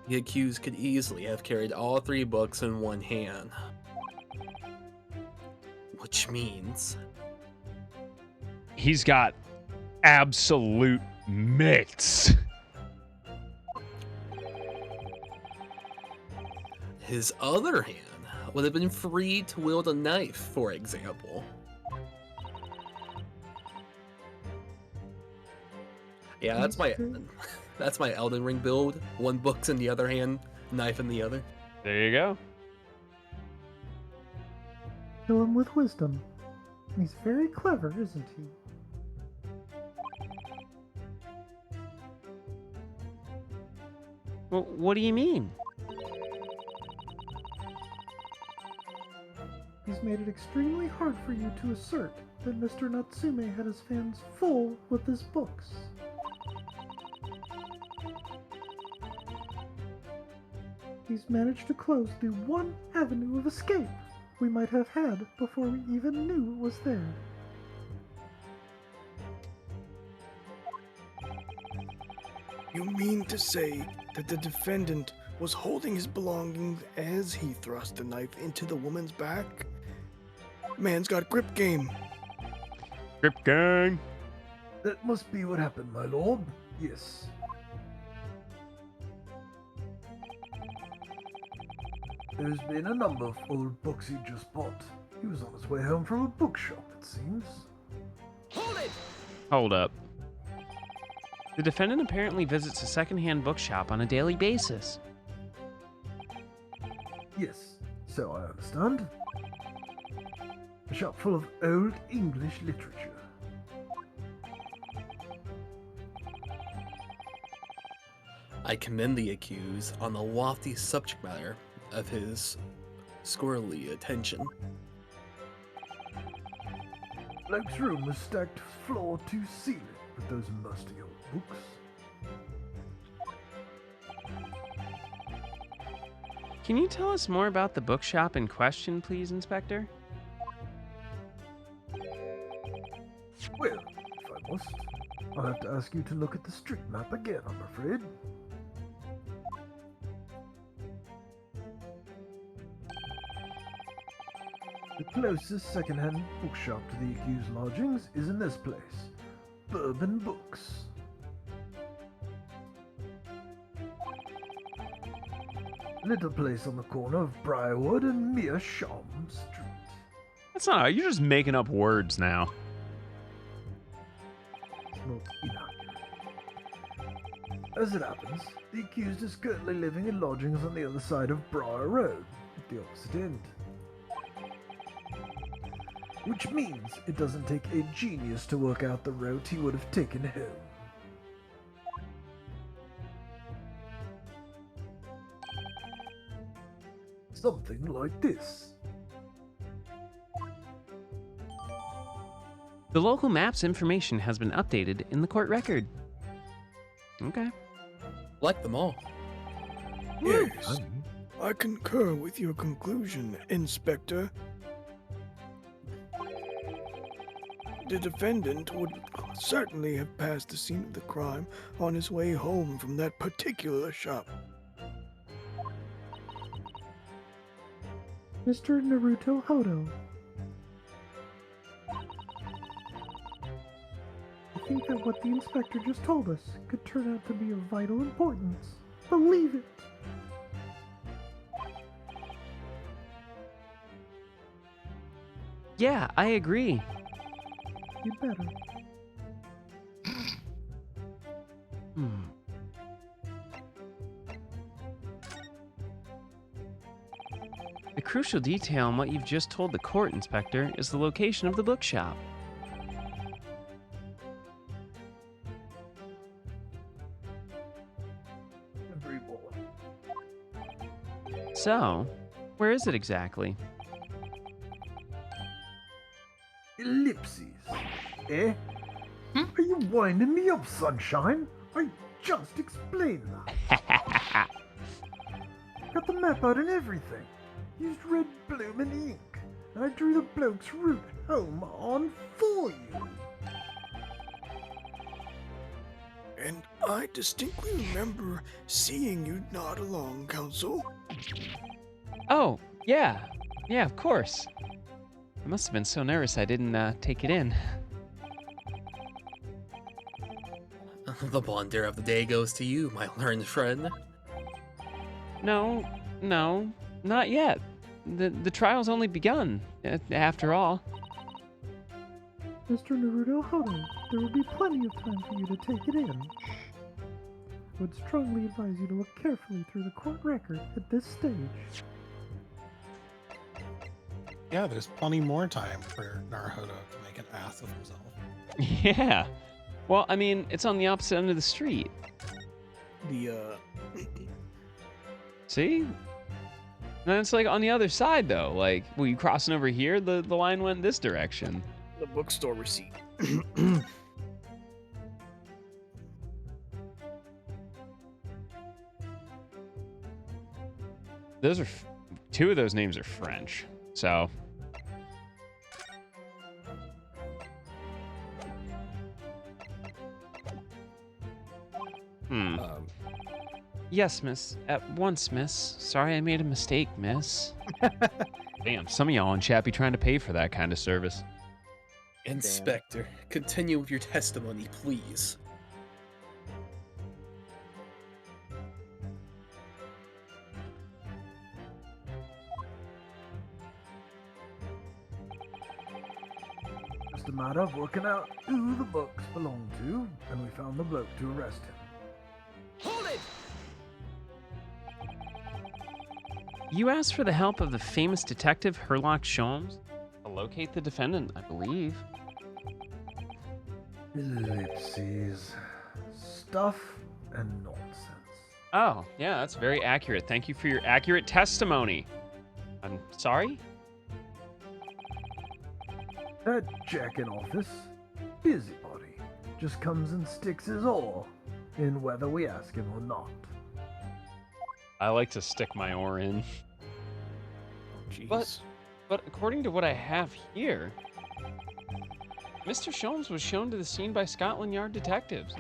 The accused could easily have carried all 3 books in one hand. Which means He's got absolute mitts. his other hand would have been free to wield a knife, for example. Yeah, that's my Elden Ring build. 1 book's in the other hand, knife in the other. There you go. Kill him with wisdom. He's very clever, isn't he? Well, what do you mean? He's made it extremely hard for you to assert that Mr. Natsume had his hands full with his books. He's managed to close the one avenue of escape we might have had before we even knew it was there. You mean to say that the defendant was holding his belongings as he thrust the knife into the woman's back? Man's got grip game. Grip gang. That must be what happened, my lord. Yes. There's been a number of old books he just bought. He was on his way home from a bookshop, it seems. Hold it! Hold up. The defendant apparently visits a secondhand bookshop on a daily basis. Yes, so I understand. A shop full of old English literature. I commend the accused on the lofty subject matter of his squirrely attention. Blake's room was stacked floor to ceiling with those musty old books. Can you tell us more about the bookshop in question, please, Inspector? Well, if I must, I'll have to ask you to look at the street map again, I'm afraid. The closest second-hand bookshop to the accused lodgings is in this place. Bourbon Books. Little place on the corner of Briarwood and Meerschaum Street. That's not. You're just making up words now. Well, inaccurate. As it happens, the accused is currently living in lodgings on the other side of Briar Road, at the opposite end. Which means it doesn't take a genius to work out the route he would have taken home. Something like this. The local map's information has been updated in the court record. Okay. Like them all. Yes, I concur with your conclusion, Inspector. The defendant would certainly have passed the scene of the crime on his way home from that particular shop. Mr. Naruto Hodo. I think that what the inspector just told us could turn out to be of vital importance. Believe it! Yeah, I agree. You better. The crucial detail in what you've just told the court, Inspector, is the location of the bookshop. So, where is it exactly? Ellipses. Eh? Are you winding me up, sunshine? I just explained that. Got the map out and everything. Used red bloom and ink. And I drew the bloke's route home on for you. And I distinctly remember seeing you nod along, Counsel. Oh, yeah. Yeah, of course. I must have been so nervous I didn't take it in. The blunder of the day goes to you, my learned friend. No, not yet. The trial's only begun, after all. Mr. Naruto Hodo, there will be plenty of time for you to take it in. I would strongly advise you to look carefully through the court record at this stage. Yeah, there's plenty more time for Naruto to make an ass of himself. Yeah. Well, I mean, it's on the opposite end of the street. See? And it's like on the other side, though. Like, were you crossing over here? The line went this direction. The bookstore receipt. Those are two of those names are French. So. Yes, miss. At once, miss. Sorry I made a mistake, miss. Damn, some of y'all in chat be trying to pay for that kind of service. Inspector, continue with your testimony, please. Just a matter of working out who the books belong to, and we found the bloke to arrest him. Hold it! You asked for the help of the famous detective Herlock Sholmes to locate the defendant, I believe. Ellipses. Stuff and nonsense. Oh, yeah, that's very accurate. Thank you for your accurate testimony. I'm sorry? That jack in office, busybody, just comes and sticks his oar in whether we ask him or not. I like to stick my oar in. Jeez. But according to what I have here, Mr. Sholmes was shown to the scene by Scotland Yard detectives.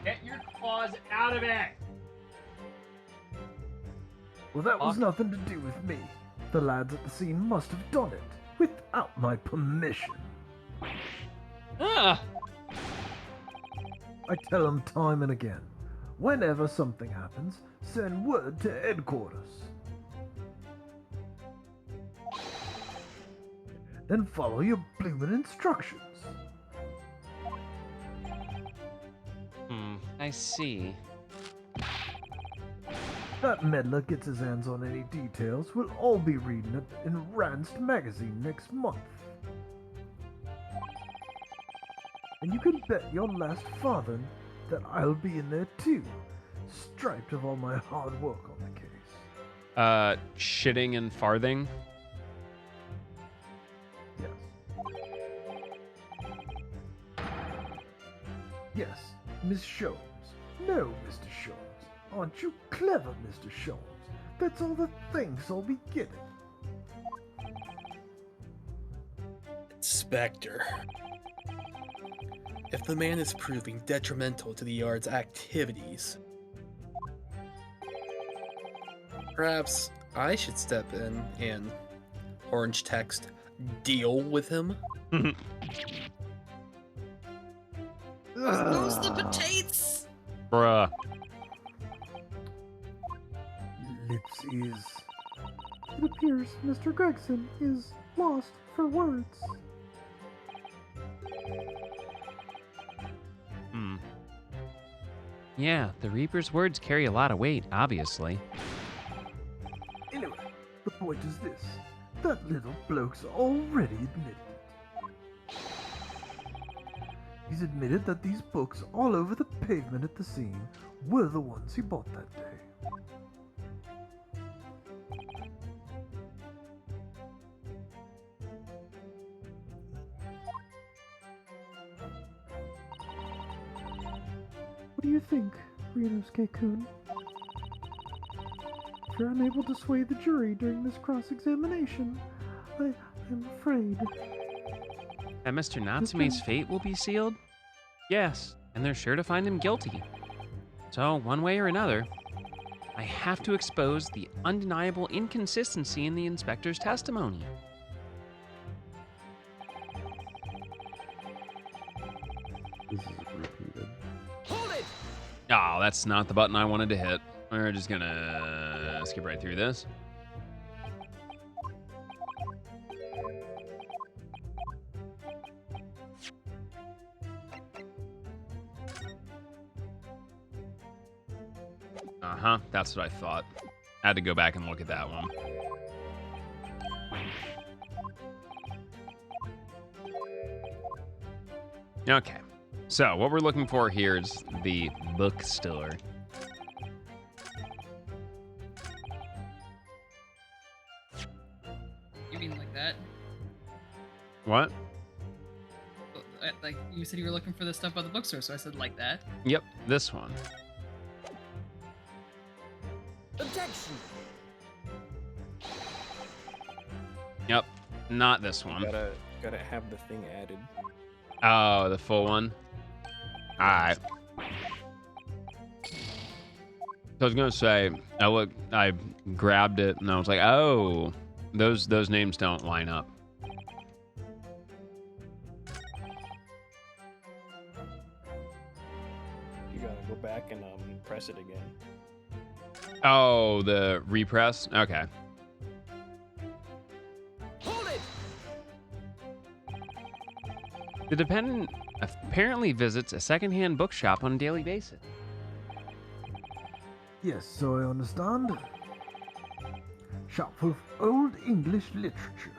Get your claws out of it! Well, that was nothing to do with me. The lads at the scene must have done it. without my permission. Ah! I tell them time and again, whenever something happens, send word to headquarters. Then follow your bloomin' instructions. I see. That meddler gets his hands on any details, we'll all be reading it in Rand's magazine next month. And you can bet your last farthing that I'll be in there too, striped of all my hard work on the case. Shitting and farthing. Yes. Yes, Miss Sholmes. No, Mr. Sholmes. Aren't you clever, Mr. Sholmes? That's all the thanks I'll be getting. Inspector. If the man is proving detrimental to the yard's activities, perhaps I should step in and, orange text, deal with him? Those the potatoes. Bruh. Lips is... It appears Mr. Gregson is lost for words. Yeah, the Reaper's words carry a lot of weight, obviously. Anyway, the point is this. That little bloke's already admitted it. He's admitted that these books all over the pavement at the scene were the ones he bought that day. What do you think, Ryunosuke-kun? If you're unable to sway the jury during this cross-examination, I'm afraid. That Mr. Natsume's fate will be sealed? Yes, and they're sure to find him guilty. So, one way or another, I have to expose the undeniable inconsistency in the inspector's testimony. This is repeated. Hold it! Oh, that's not the button I wanted to hit. We're just gonna skip right through this. Uh-huh, that's what I thought. Had to go back and look at that one. Okay, so what we're looking for here is the bookstore. You mean like that? What? Like you said you were looking for the stuff by the bookstore, so I said like that. Yep, this one. Objection! Yep, not this one. Gotta have the thing added. Oh, the full one? Alright. So I was gonna say, I grabbed it and I was like, oh, those names don't line up. You gotta go back and press it again. Oh, the repress? Okay. Hold it! The dependent apparently visits a secondhand bookshop on a daily basis. Yes, so I understand. Shop full of old English literature.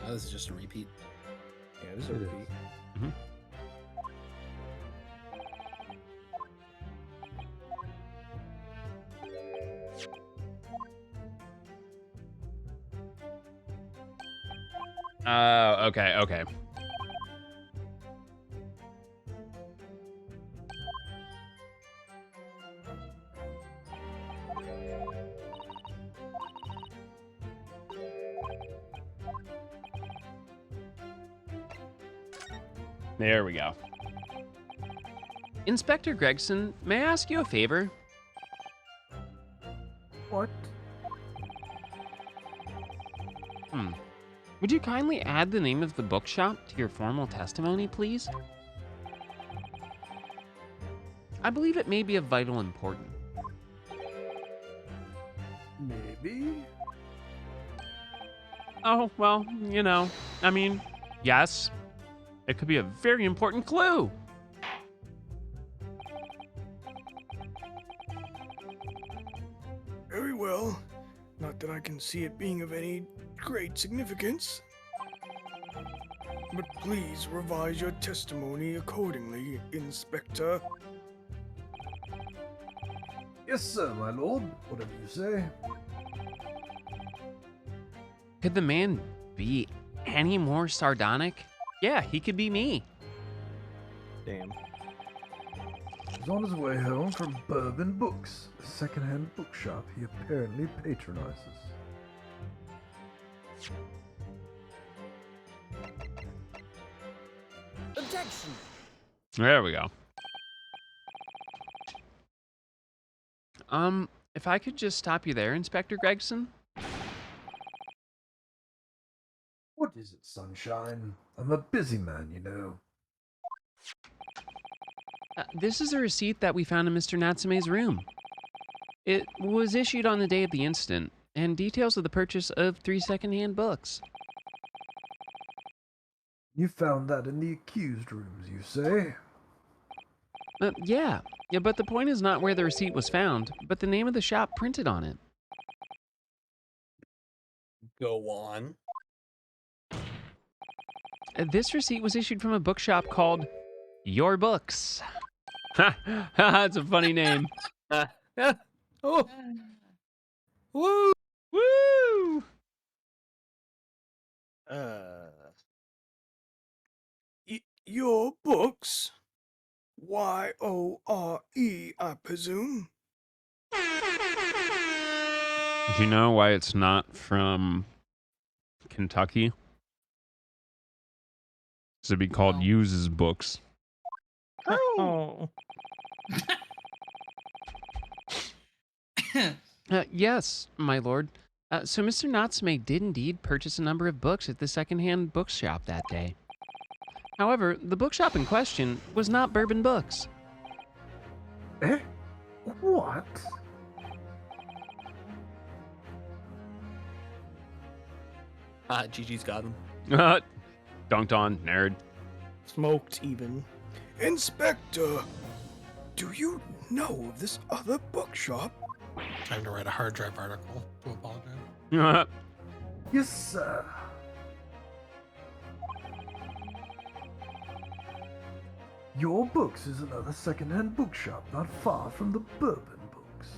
Oh, this is just a repeat. Yeah, this is a repeat. Mhm. Okay. There we go. Inspector Gregson, may I ask you a favor? What? Would you kindly add the name of the bookshop to your formal testimony, please? I believe it may be of vital importance. Maybe? Oh, well, yes. It could be a very important clue. Very well. Not that I can see it being of any great significance. But please revise your testimony accordingly, Inspector. Yes, sir, my lord. Whatever you say. Could the man be any more sardonic? Yeah, he could be me. Damn. He's on his way home from Bourbon Books, a second-hand bookshop he apparently patronizes. Objection! There we go. If I could just stop you there, Inspector Gregson? What is it, Sunshine? I'm a busy man, you know. This is a receipt that we found in Mr. Natsume's room. It was issued on the day of the incident, and details of the purchase of 3 second-hand books. You found that in the accused rooms, you say? Yeah, but the point is not where the receipt was found, but the name of the shop printed on it. Go on. This receipt was issued from a bookshop called Your Books. Ha! That's a funny name. Oh. Woo! Woo! Your books? Y-O-R-E, I presume. Do you know why it's not from Kentucky? It'd be called Uses Books. Oh. Yes, my lord. So Mr. Natsume did indeed purchase a number of books at the second-hand bookshop that day. However, the bookshop in question was not Bourbon Books. Eh? What? Gigi's got him. Dunked on, nerd. Smoked even. Inspector, do you know of this other bookshop? Time to write a hard drive article to apologize. Yes, sir. Your Books is another second-hand bookshop not far from the Bourbon Books.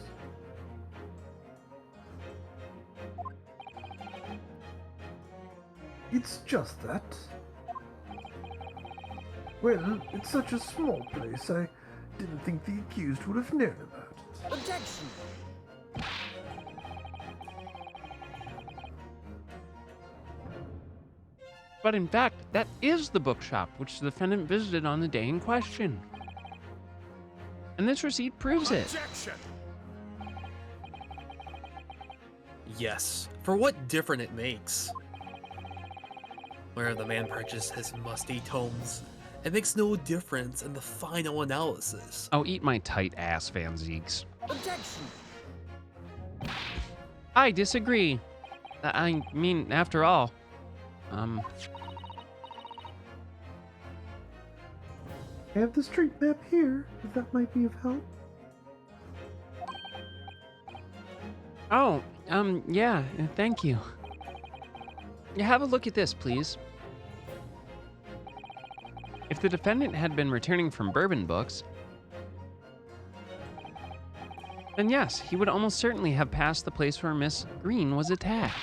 It's just that. Well, it's such a small place, I didn't think the accused would have known about it. Objection! But in fact, that is the bookshop which the defendant visited on the day in question. And this receipt proves it. Objection! Yes, for what different it makes. Where the man purchased his musty tomes, it makes no difference in the final analysis. Oh, eat my tight ass, Van Zeeks. Objection! I disagree. I mean, after all, I have the street map here, if that might be of help. Oh, yeah, thank you. Have a look at this, please. If the defendant had been returning from Bourbon Books, then yes, he would almost certainly have passed the place where Miss Green was attacked.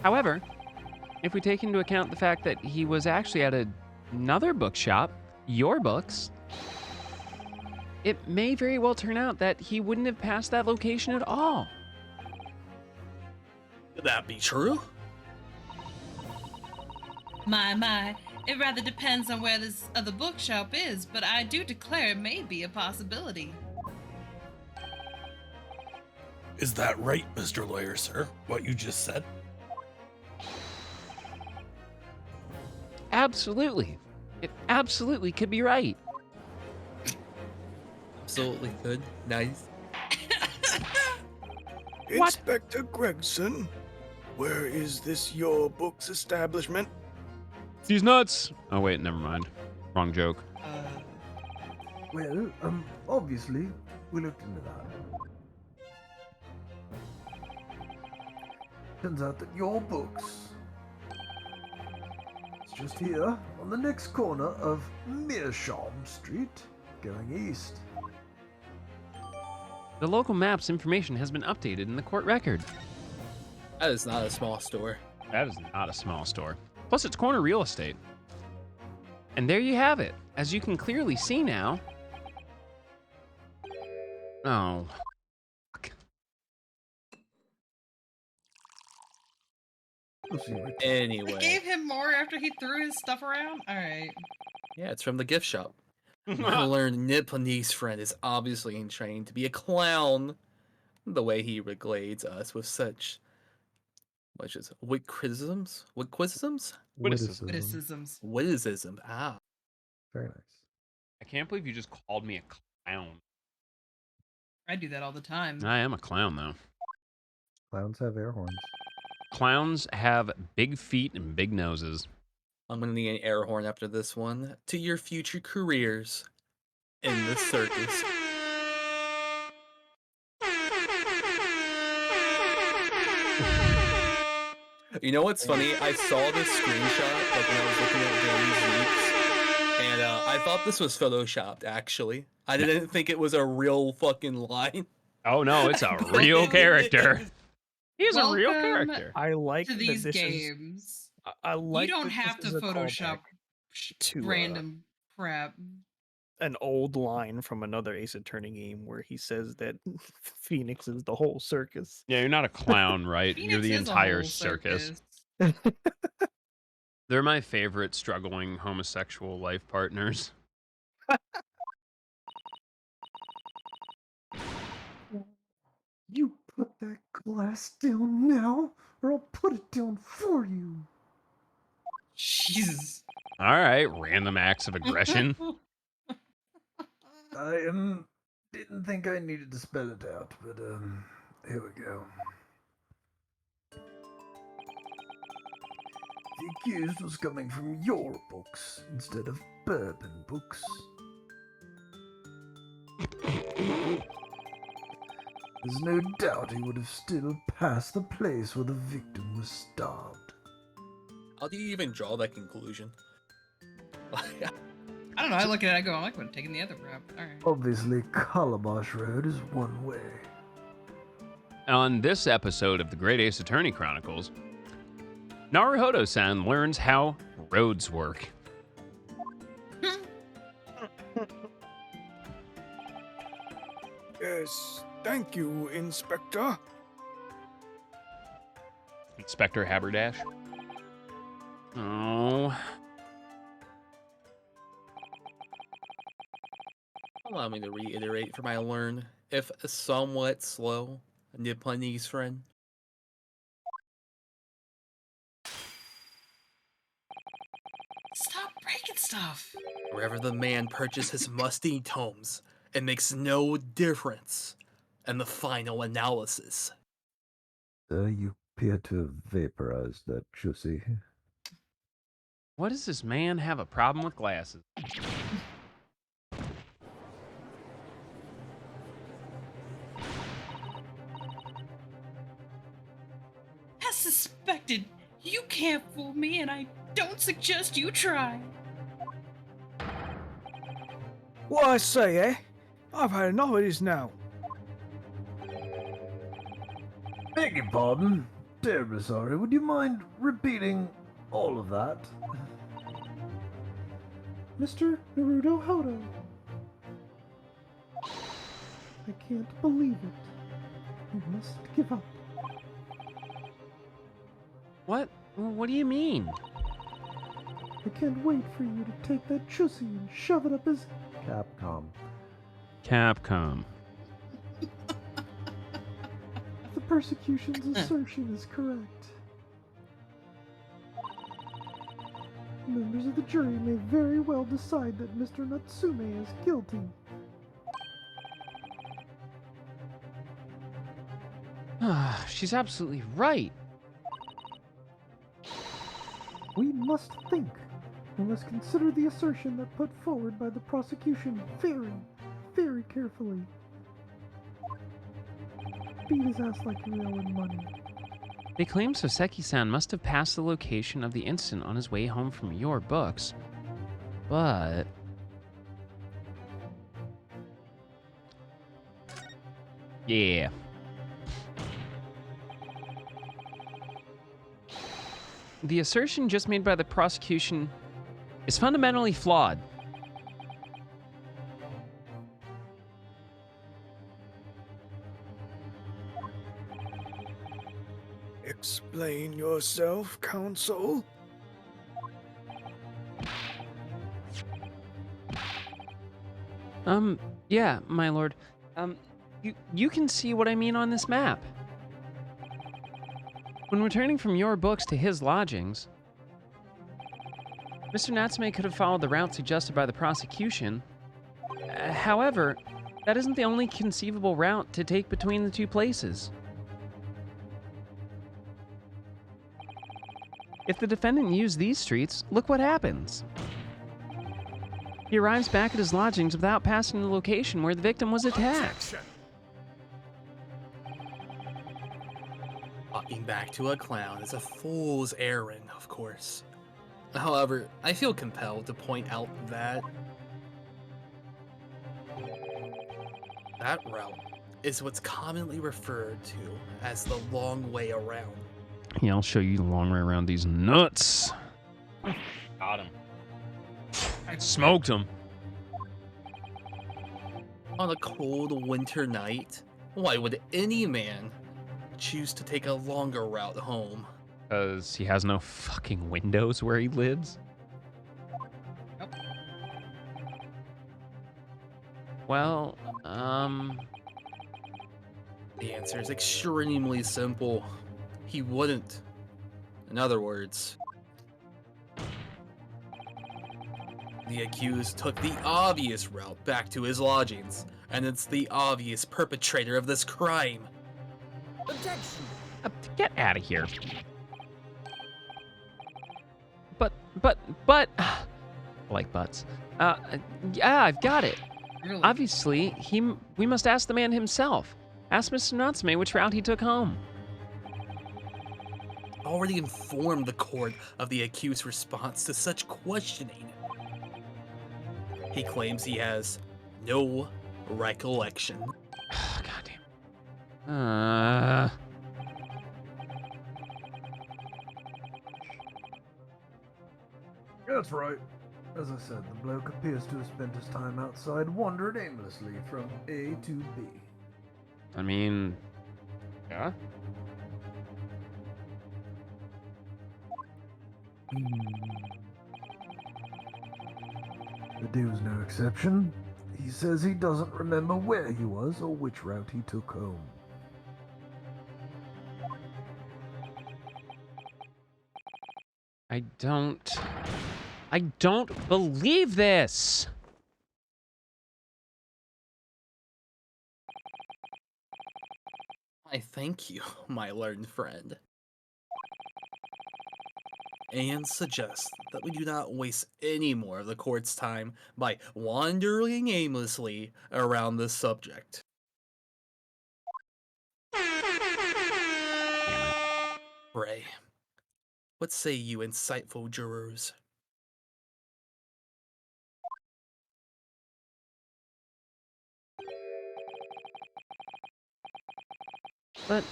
However, if we take into account the fact that he was actually at another bookshop, Your Books, it may very well turn out that he wouldn't have passed that location at all. Could that be true? My. It rather depends on where this other bookshop is, but I do declare it may be a possibility. Is that right, Mr. Lawyer, sir? What you just said? absolutely could be right. Absolutely good. Nice. What? Inspector Gregson, where is this your books establishment? These nuts. Oh wait, never mind. Wrong joke. Well, obviously, we looked into that. Turns out that your books is just here on the next corner of Meerschaum Street, going east. The local map's information has been updated in the court record. That is not a small store. That is not a small store. Plus, it's corner real estate. And there you have it. As you can clearly see now. Oh. Fuck. I Anyway, gave him more after he threw his stuff around? Alright. yeah, it's from the gift shop. I learned Nipponese friend is obviously in training to be a clown. The way he reglades us with such, which is witticisms? Witticisms. Witticisms. Witticism. Ah. Very nice. I can't believe you just called me a clown. I do that all the time. I am a clown, though. Clowns have air horns. Clowns have big feet and big noses. I'm gonna need an air horn after this one. To your future careers in the circus. You know what's funny? I saw this screenshot like when I was looking at Danny's leaks, and I thought this was photoshopped. Actually, I didn't think it was a real fucking line. Oh no, it's a real character. He's a real Welcome character. I like to that these this games. is. I like. You don't that have to this is a Photoshop callback to random crap. an old line from another Ace Attorney game where he says that Phoenix is the whole circus. Yeah, you're not a clown, right? You're Phoenix the is a entire whole circus. circus. They're my favorite struggling homosexual life partners. You put that glass down now, or I'll put it down for you. Jesus. All right, random acts of aggression. I didn't think I needed to spell it out, but here we go. The accused was coming from your books instead of bourbon books. There's no doubt he would have still passed the place where the victim was starved. How do you even draw that conclusion? I don't know. I look at it, I go, I like one taking the other route. Alright. Obviously, Calabash Road is one way. On this episode of the Great Ace Attorney Chronicles, Naruhodo-san learns how roads work. Yes, thank you, Inspector. Inspector Haberdash. Oh. Allow me to reiterate from my learn, if somewhat slow, Nipponese friend. Stop breaking stuff. Wherever the man purchased his musty tomes, it makes no difference in the final analysis. You appear to have vaporized that juicy. What does this man have a problem with glasses? As suspected, you can't fool me, and I don't suggest you try. What I say, eh? I've had enough of this now. Beg your pardon. Terribly sorry. Would you mind repeating all of that? Mr. Naruto Hodo. I can't believe it. You must give up. What? What do you mean? I can't wait for you to take that chussy and shove it up his... Capcom. Capcom. The persecution's assertion is correct. Members of the jury may very well decide that Mr. Natsume is guilty. She's absolutely right. We must think. We must consider the assertion that put forward by the prosecution very, very carefully. Beat his ass like you owe him money. They claim Soseki-san must have passed the location of the incident on his way home from your books. But... yeah. The assertion just made by the prosecution is fundamentally flawed. Explain yourself, counsel. Yeah, my lord. You can see what I mean on this map. When returning from your books to his lodgings, Mr. Natsume could have followed the route suggested by the prosecution. However, that isn't the only conceivable route to take between the two places. If the defendant used these streets, look what happens. He arrives back at his lodgings without passing the location where the victim was attacked. Walking back to a clown is a fool's errand, of course. However, I feel compelled to point out that that route is what's commonly referred to as the long way around. Yeah, I'll show you the long way around these nuts. Got him. I smoked him. On a cold winter night, why would any man choose to take a longer route home? Because he has no fucking windows where he lives? Nope. Well, The answer is extremely simple. He wouldn't. In other words, the accused took the obvious route back to his lodgings, and it's the obvious perpetrator of this crime. Objection! get out of here. But, I like butts. Yeah, I've got it. Really? Obviously, we must ask the man himself. Ask Mr. Natsume which route he took home. Already informed the court of the accused's response to such questioning. He claims he has no recollection. Goddamn. That's right. As I said, the bloke appears to have spent his time outside wandering aimlessly from A to B. I mean, yeah. The dude's no exception. He says he doesn't remember where he was or which route he took home. I don't believe this. I thank you, my learned friend, and suggest that we do not waste any more of the court's time by wandering aimlessly around this subject. Ray, what say you, insightful jurors? But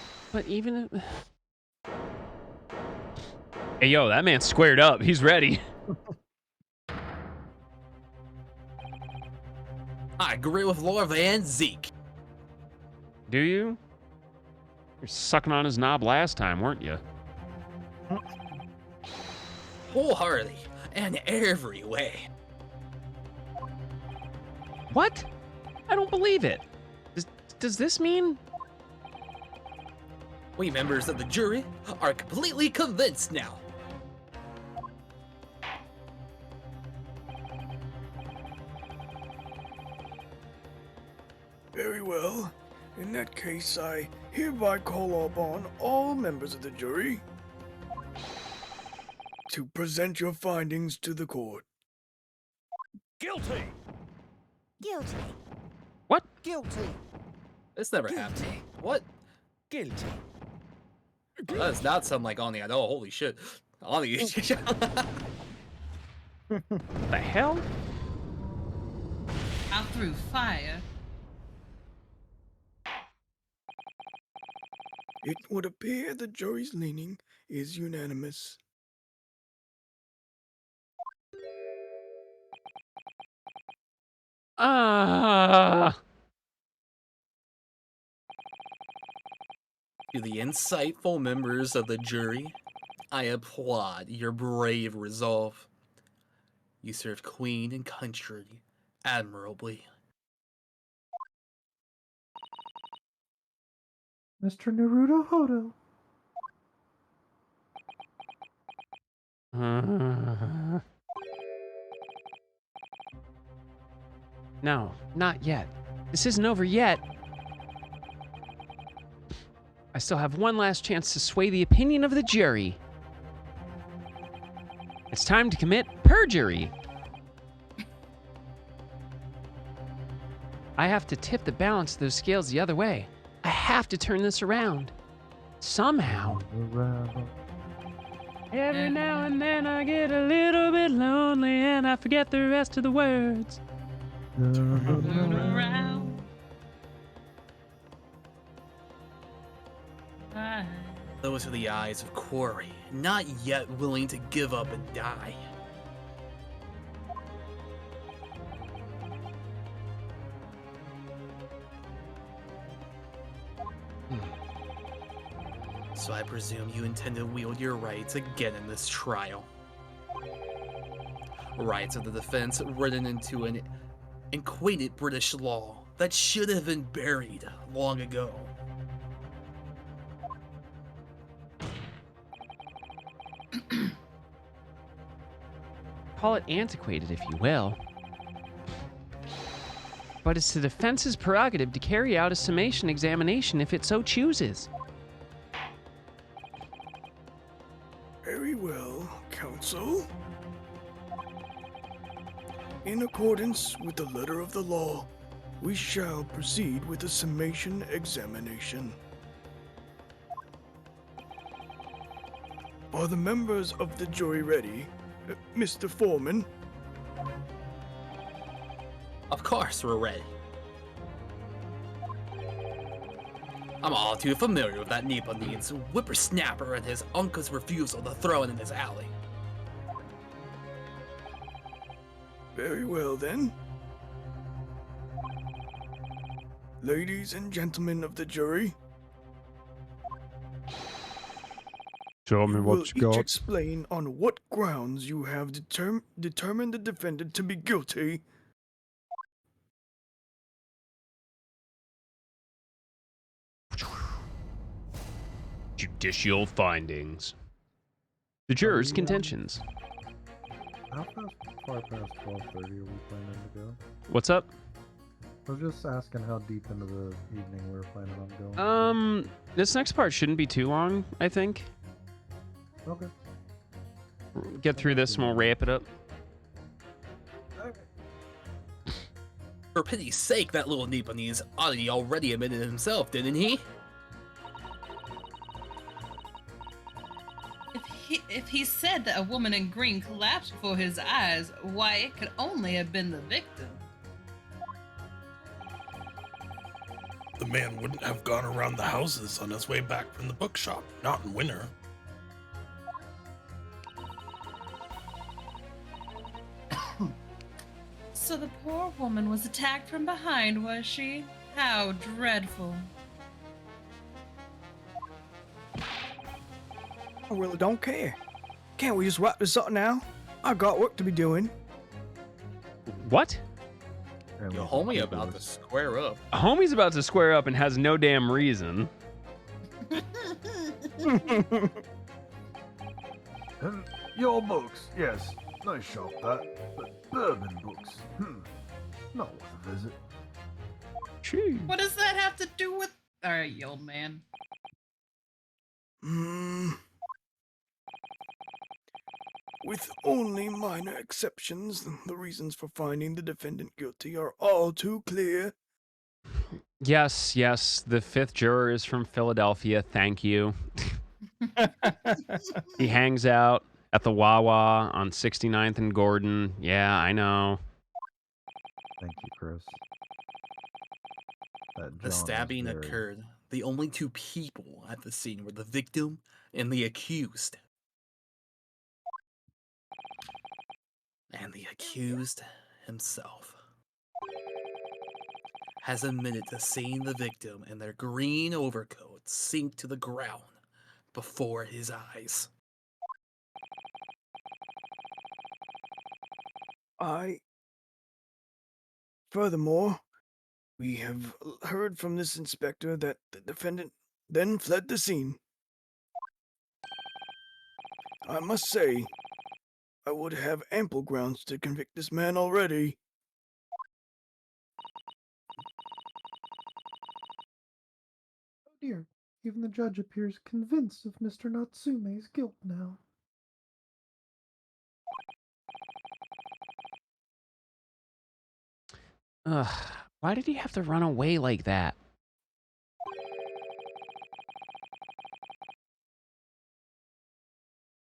even if... Hey, yo, that man's squared up. He's ready. I agree with Lord Van Zeke. Do you? You're sucking on his knob last time, weren't you? Wholeheartedly, and every way. What? I don't believe it. Does this mean... We members of the jury are completely convinced now. In that case, I hereby call upon all members of the jury to present your findings to the court. Guilty. Guilty. What? Guilty. This never happened. What? Guilty. That does not sound like Ani at all. Holy shit. Ani. The hell? I threw fire. It would appear the jury's leaning is unanimous. To the insightful members of the jury, I applaud your brave resolve. You served Queen and country admirably. Mr. Naruto Hodo. No, not yet. This isn't over yet. I still have one last chance to sway the opinion of the jury. It's time to commit perjury. I have to tip the balance of those scales the other way. I have to turn this around. Somehow. Every now and then I get a little bit lonely and I forget the rest of the words. Turn around. Ah. Those are the eyes of Quarry, not yet willing to give up and die. So I presume you intend to wield your rights again in this trial. Rights of the defense written into an antiquated British law that should have been buried long ago. Call it antiquated, if you will. But it's the defense's prerogative to carry out a summation examination if it so chooses. Very well, counsel. In accordance with the letter of the law, we shall proceed with the summation examination. Are the members of the jury ready, Mr. Foreman? Of course we're ready. I'm all too familiar with that Nipponese whippersnapper and his uncle's refusal to throw it in his alley. Very well then. Ladies and gentlemen of the jury, Tell me you will what you each got. explain on what grounds you have determined the defendant to be guilty. Judicial findings. The jurors' contentions. How far past 12:30 are we planning to go? What's up? I was just asking how deep into the evening we were planning on going. This next part shouldn't be too long, I think. Okay. Get through this and we'll wrap it up. For pity's sake, that little Nipponese oddity already admitted himself, didn't he? If he said that a woman in green collapsed before his eyes, why, it could only have been the victim. The man wouldn't have gone around the houses on his way back from the bookshop, not in winter. So the poor woman was attacked from behind, was she? How dreadful. I really don't care. Can't we just wrap this up now? I got work to be doing. What? Your homie about to square up. A homie's about to square up and has no damn reason. And your books, yes. Nice shop that. But bourbon books, not worth a visit. Gee. What does that have to do with All right, you old man. With only minor exceptions, the reasons for finding the defendant guilty are all too clear. Yes, yes. The fifth juror is from Philadelphia. Thank you. He hangs out at the Wawa on 69th and Gordon. Yeah, I know. Thank you, Chris. That The John was stabbing very- occurred. The only two people at the scene were the victim and the accused. And the accused himself has admitted to seeing the victim and their green overcoats sink to the ground before his eyes. Furthermore, we have heard from this inspector that the defendant then fled the scene. I must say, I would have ample grounds to convict this man already. Oh dear, even the judge appears convinced of Mr. Natsume's guilt now. Ugh, why did he have to run away like that?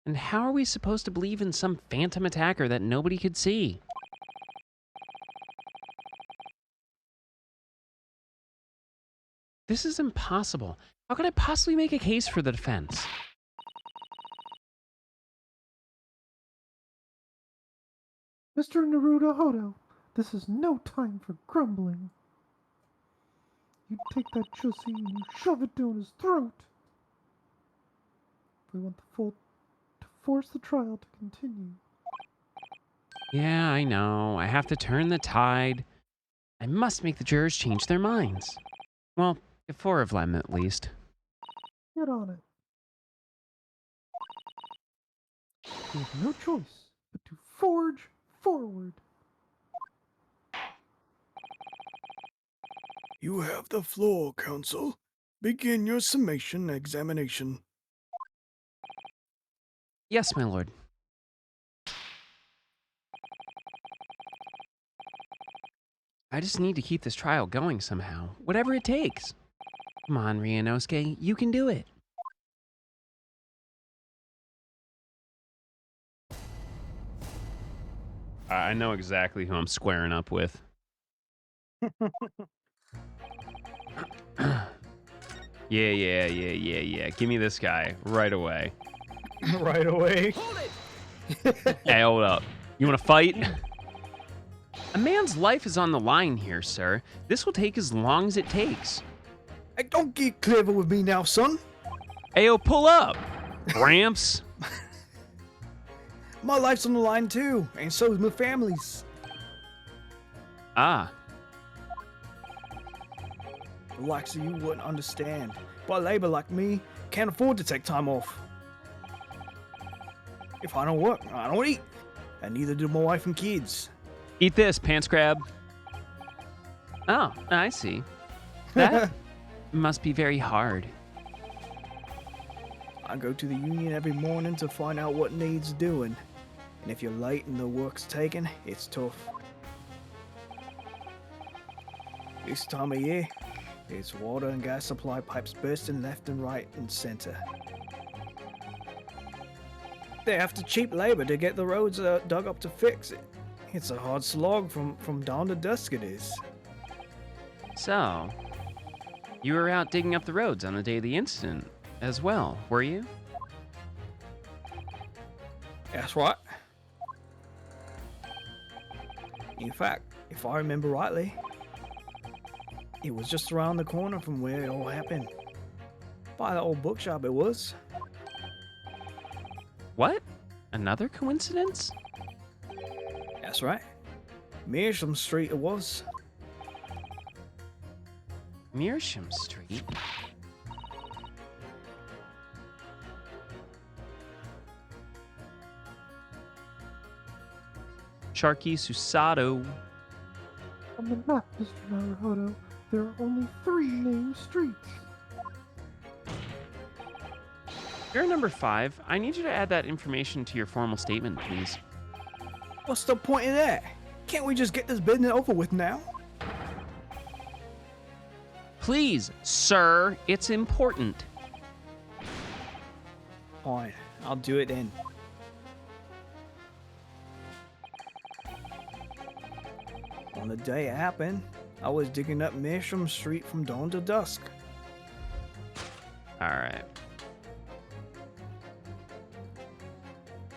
And how are we supposed to believe in some phantom attacker that nobody could see? This is impossible. How could I possibly make a case for the defense? Mr. Naruto Hodo, this is no time for grumbling. You take that chussy and you shove it down his throat. We want to force the trial to continue. Yeah, I know. I have to turn the tide. I must make the jurors change their minds. Well, 4 of them at least. Get on it. We have no choice but to forge forward. You have the floor, counsel. Begin your summation examination. Yes, my lord. I just need to keep this trial going somehow, whatever it takes. Come on, Ryanosuke, you can do it. I know exactly who I'm squaring up with. Yeah. Give me this guy right away. Right away. Hey, hold up. You want to fight? A man's life is on the line here, sir. This will take as long as it takes. Hey, don't get clever with me now, son. Ayo, pull up. Gramps. My life's on the line too, and so is my family's. Ah. The likes of you wouldn't understand, but labor like me can't afford to take time off. If I don't work, I don't eat, and neither do my wife and kids. Eat this, pants crab. Oh, I see. That must be very hard. I go to the union every morning to find out what needs doing, and if you're late and the work's taken, it's tough. This time of year, it's water and gas supply pipes bursting left and right and center. They have to cheap labor to get the roads dug up to fix it. It's a hard slog from dawn to dusk it is. So, you were out digging up the roads on the day of the incident as well, were you? That's right. In fact, if I remember rightly, it was just around the corner from where it all happened. By the old bookshop it was. What? Another coincidence? That's right. Mearsham Street it was. Mearsham Street? Sharky Susato. On the map, Mr. Naruhodo, There are only 3 named streets. Juror number 5, I need you to add that information to your formal statement, please. What's the point of that? Can't we just get this business over with now? Please, sir, it's important. Fine, I'll do it then. On the day it happened, I was digging up Measham Street from dawn to dusk. All right.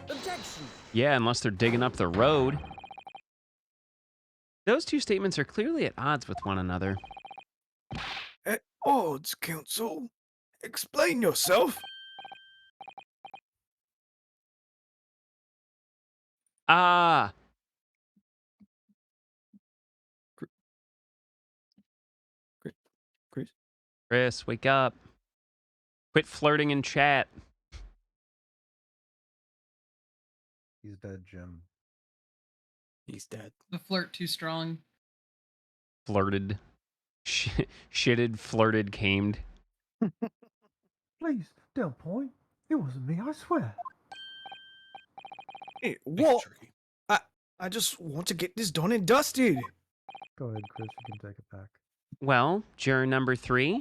Objection. Yeah, unless they're digging up the road. Those two statements are clearly at odds with one another. At odds, counsel? Explain yourself. Ah, Chris? Chris, wake up. Quit flirting in chat. He's dead, Jim. He's dead. The flirt too strong. Flirted. Shitted, flirted, camed. Please, Del Point. It wasn't me, I swear. Hey, Beef what? jerky. I just want to get this done and dusted. Go ahead, Chris. You can take it back. Well, juror number 3.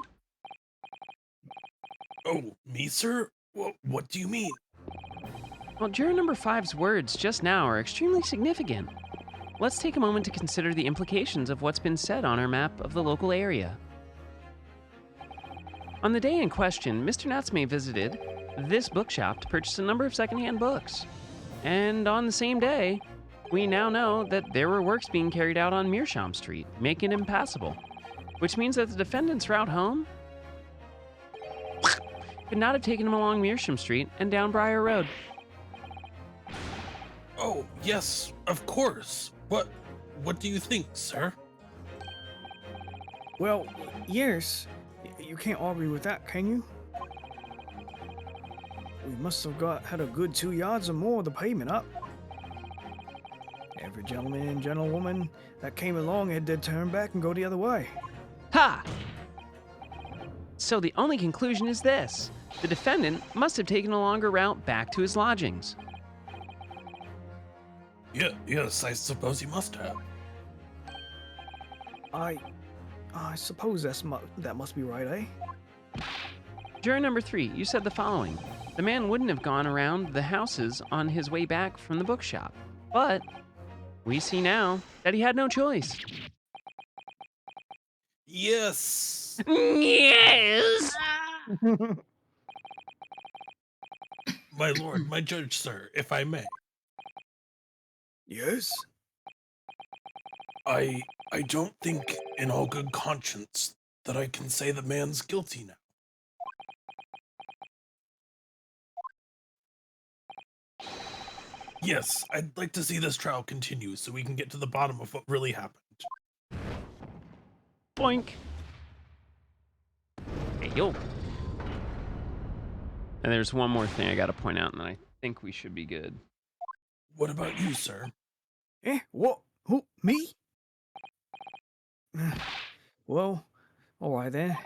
Oh, me, sir? What do you mean? Well, juror number 5's words just now are extremely significant. Let's take a moment to consider the implications of what's been said on our map of the local area. On the day in question, Mr. Natsume visited this bookshop to purchase a number of secondhand books. And on the same day, we now know that there were works being carried out on Mearsham Street, making it impassable. Which means that the defendant's route home could not have taken him along Mearsham Street and down Briar Road. Oh, yes, of course. What do you think, sir? Well, yes. You can't argue with that, can you? We must have had a good 2 yards or more of the pavement up. Every gentleman and gentlewoman that came along had to turn back and go the other way. Ha! So the only conclusion is this. The defendant must have taken a longer route back to his lodgings. Yes, I suppose he must have. I suppose that must be right, eh? Juror number 3, you said the following. The man wouldn't have gone around the houses on his way back from the bookshop. But we see now that he had no choice. Yes. Yes! My lord, my judge, sir, if I may. Yes? I don't think in all good conscience that I can say the man's guilty now. Yes, I'd like to see this trial continue so we can get to the bottom of what really happened. Boink. Hey, yo. And there's one more thing I gotta point out, and then I think we should be good. What about you, sir? Eh? What? Who? Me? Well, alright then.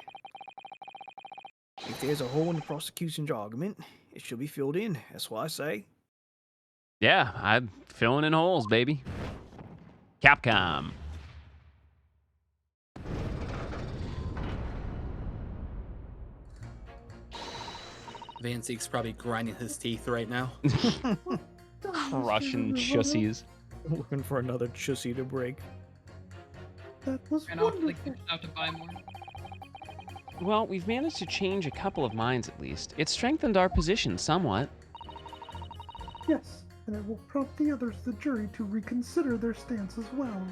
If there's a hole in the prosecution's argument, it should be filled in. That's what I say. Yeah, I'm filling in holes, baby. Capcom. Van Zeke's probably grinding his teeth right now. Russian chussies. Looking for another chussy to break. That was And I'll wonderful. like out to buy more. Well, we've managed to change a couple of minds at least. It strengthened our position somewhat. Yes, and it will prompt the others, the jury, to reconsider their stance as well.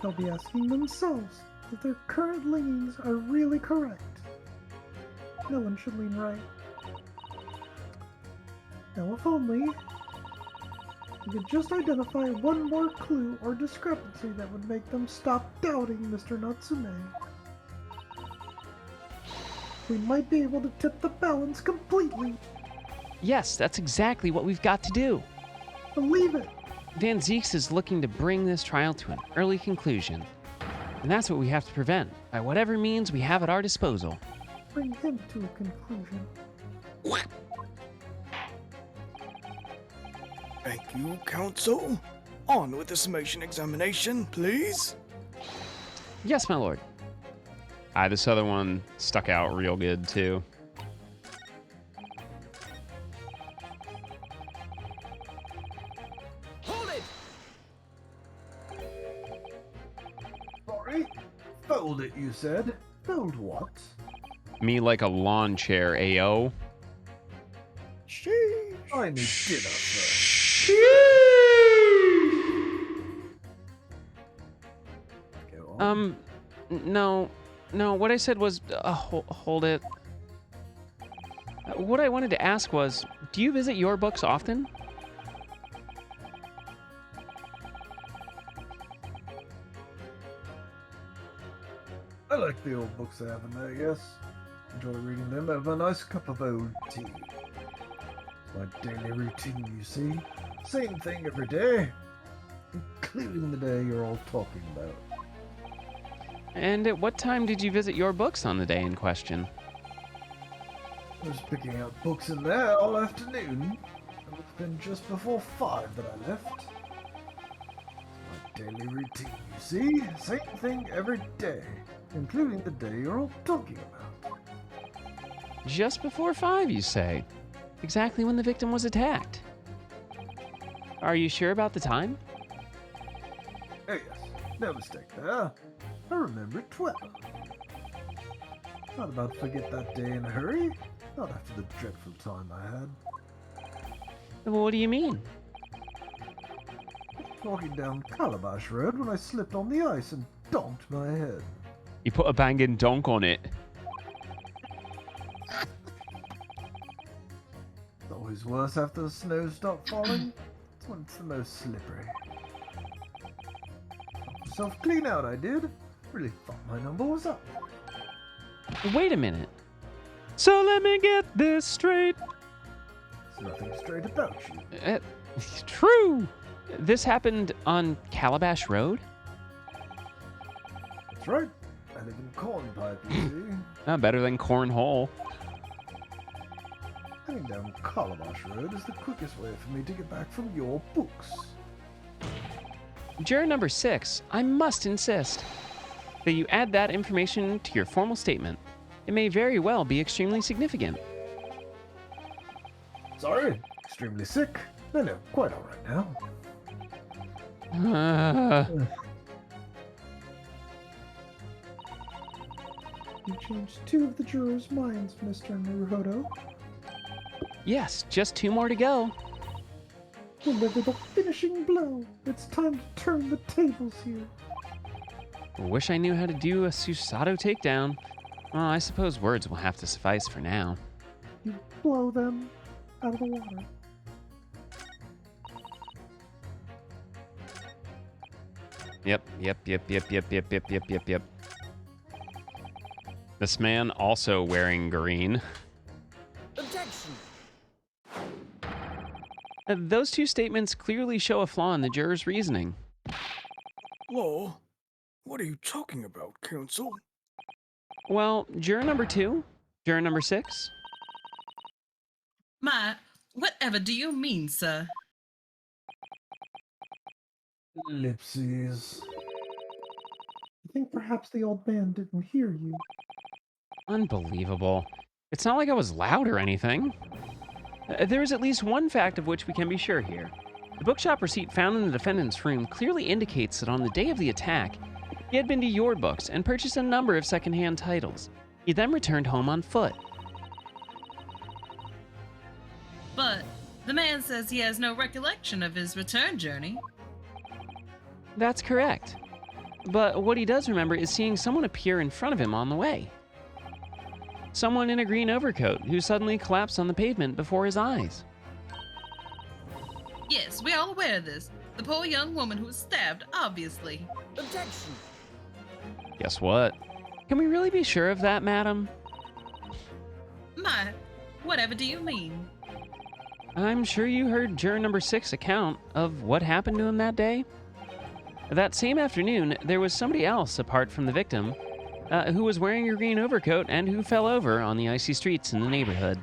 They'll be asking themselves if their current leanings are really correct. No one should lean right. Now, if only you could just identify one more clue or discrepancy that would make them stop doubting Mr. Natsume. We might be able to tip the balance completely. Yes, that's exactly what we've got to do. Believe it. Van Zeeks is looking to bring this trial to an early conclusion. And that's what we have to prevent, by whatever means we have at our disposal. Bring him to a conclusion. Thank you, Counsel. On with the summation examination, please. Yes, my lord. This other one stuck out real good, too. Hold it! Sorry? Fold it, you said. Fold what? Me like a lawn chair, AO. Sheesh. I need dinner first. Go on. No, what I said was, hold it. What I wanted to ask was, do you visit your books often? I like the old books I have in there, yes. Enjoy reading them over a nice cup of old tea. It's my daily routine, you see. Same thing every day, including the day you're all talking about. And at what time did you visit your books on the day in question? I was picking out books in there all afternoon. It would have been just before 5 that I left. It's my daily routine, you see. Same thing every day, including the day you're all talking about. Just before 5, you say? Exactly when the victim was attacked. Are you sure about the time? Oh yes, no mistake there. I remember it well. Not about to forget that day in a hurry. Not after the dreadful time I had. Well, what do you mean? Walking down Calabash Road when I slipped on the ice and donked my head. You put a banging donk on it. It's always worse after the snow stopped falling. It's when it's the most slippery. Got myself clean out, I did. Really thought my number was up. Wait a minute. So let me get this straight. There's nothing straight about you. True. This happened on Calabash Road? That's right. I live in Cornpipe, you see. Better than Cornhole. Heading down Calabash Road is the quickest way for me to get back from your books. Juror number 6, I must insist that you add that information to your formal statement. It may very well be extremely significant. Sorry, extremely sick. No, quite all right now. You changed 2 of the jurors' minds, Mr. Naruhodo. Yes, just 2 more to go. Deliver the finishing blow. It's time to turn the tables here. Wish I knew how to do a Susato takedown. Well, I suppose words will have to suffice for now. You blow them out of the water. Yep. This man also wearing green. Objection! Those 2 statements clearly show a flaw in the juror's reasoning. Law? What are you talking about, Counsel? Well, juror number 2? Juror number 6? Whatever do you mean, sir? Ellipses. I think perhaps the old man didn't hear you. Unbelievable. It's not like I was loud or anything. There is at least one fact of which we can be sure here. The bookshop receipt found in the defendant's room clearly indicates that on the day of the attack, he had been to your books and purchased a number of secondhand titles. He then returned home on foot. But the man says he has no recollection of his return journey. That's correct. But what he does remember is seeing someone appear in front of him on the way. Someone in a green overcoat who suddenly collapsed on the pavement before his eyes. Yes, we're all aware of this. The poor young woman who was stabbed, obviously. Objection! Guess what? Can we really be sure of that, madam? Whatever do you mean? I'm sure you heard juror number 6's account of what happened to him that day. That same afternoon, there was somebody else apart from the victim who was wearing a green overcoat and who fell over on the icy streets in the neighborhood.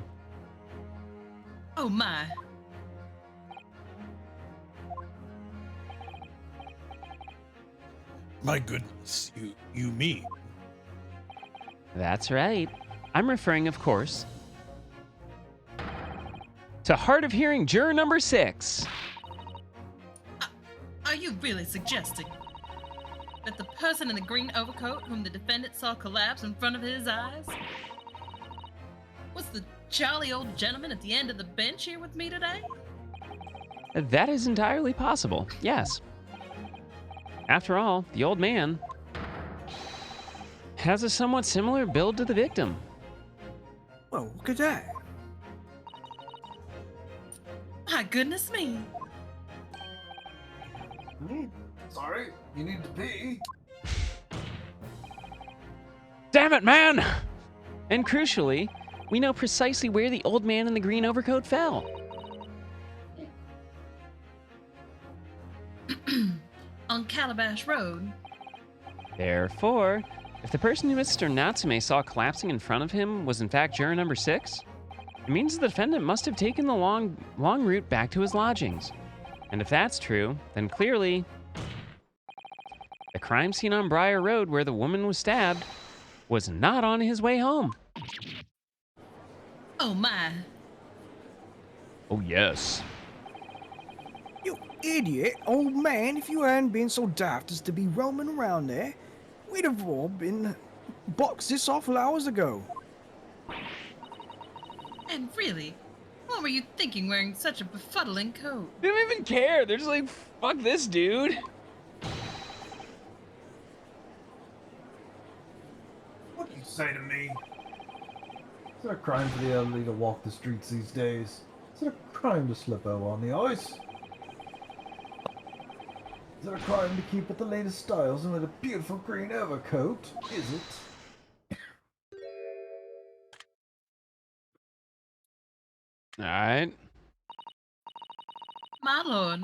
Oh my. My goodness, you mean? That's right. I'm referring, of course, to hard of hearing juror number 6. Are you really suggesting that the person in the green overcoat whom the defendant saw collapse in front of his eyes was the jolly old gentleman at the end of the bench here with me today? That is entirely possible, yes. After all, the old man has a somewhat similar build to the victim. Well, look at that. My goodness me. Sorry, you need to pee. Damn it, man! And crucially, we know precisely where the old man in the green overcoat fell. On Calabash Road. Therefore, if the person who Mr. Natsume saw collapsing in front of him was in fact juror number 6, it means the defendant must have taken the long route back to his lodgings. And if that's true, then clearly the crime scene on Briar Road where the woman was stabbed was not on his way home. Oh my. Oh, yes. You idiot, old man, if you hadn't been so daft as to be roaming around there, we'd have all been boxed this awful hours ago. And really, what were you thinking wearing such a befuddling coat? They don't even care. They're just like, fuck this dude. What do you say to me? Is it a crime for the elderly to walk the streets these days? Is it a crime to slip out on the ice? Is it a crime to keep with the latest styles and with a beautiful green overcoat? Is it? All right. My lord,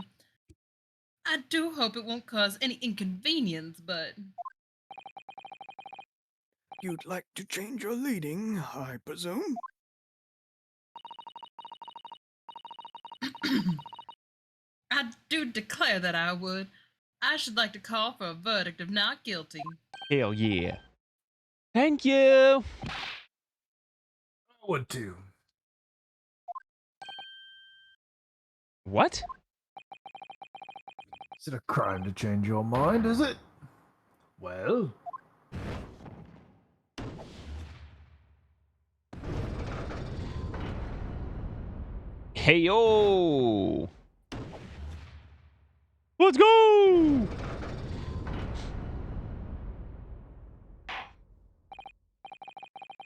I do hope it won't cause any inconvenience, but You'd like to change your leading, I presume? I do declare that I would. I should like to call for a verdict of not guilty. Hell yeah. Thank you. I would too. What? Is it a crime to change your mind, is it? Well... Hey yo. Let's go.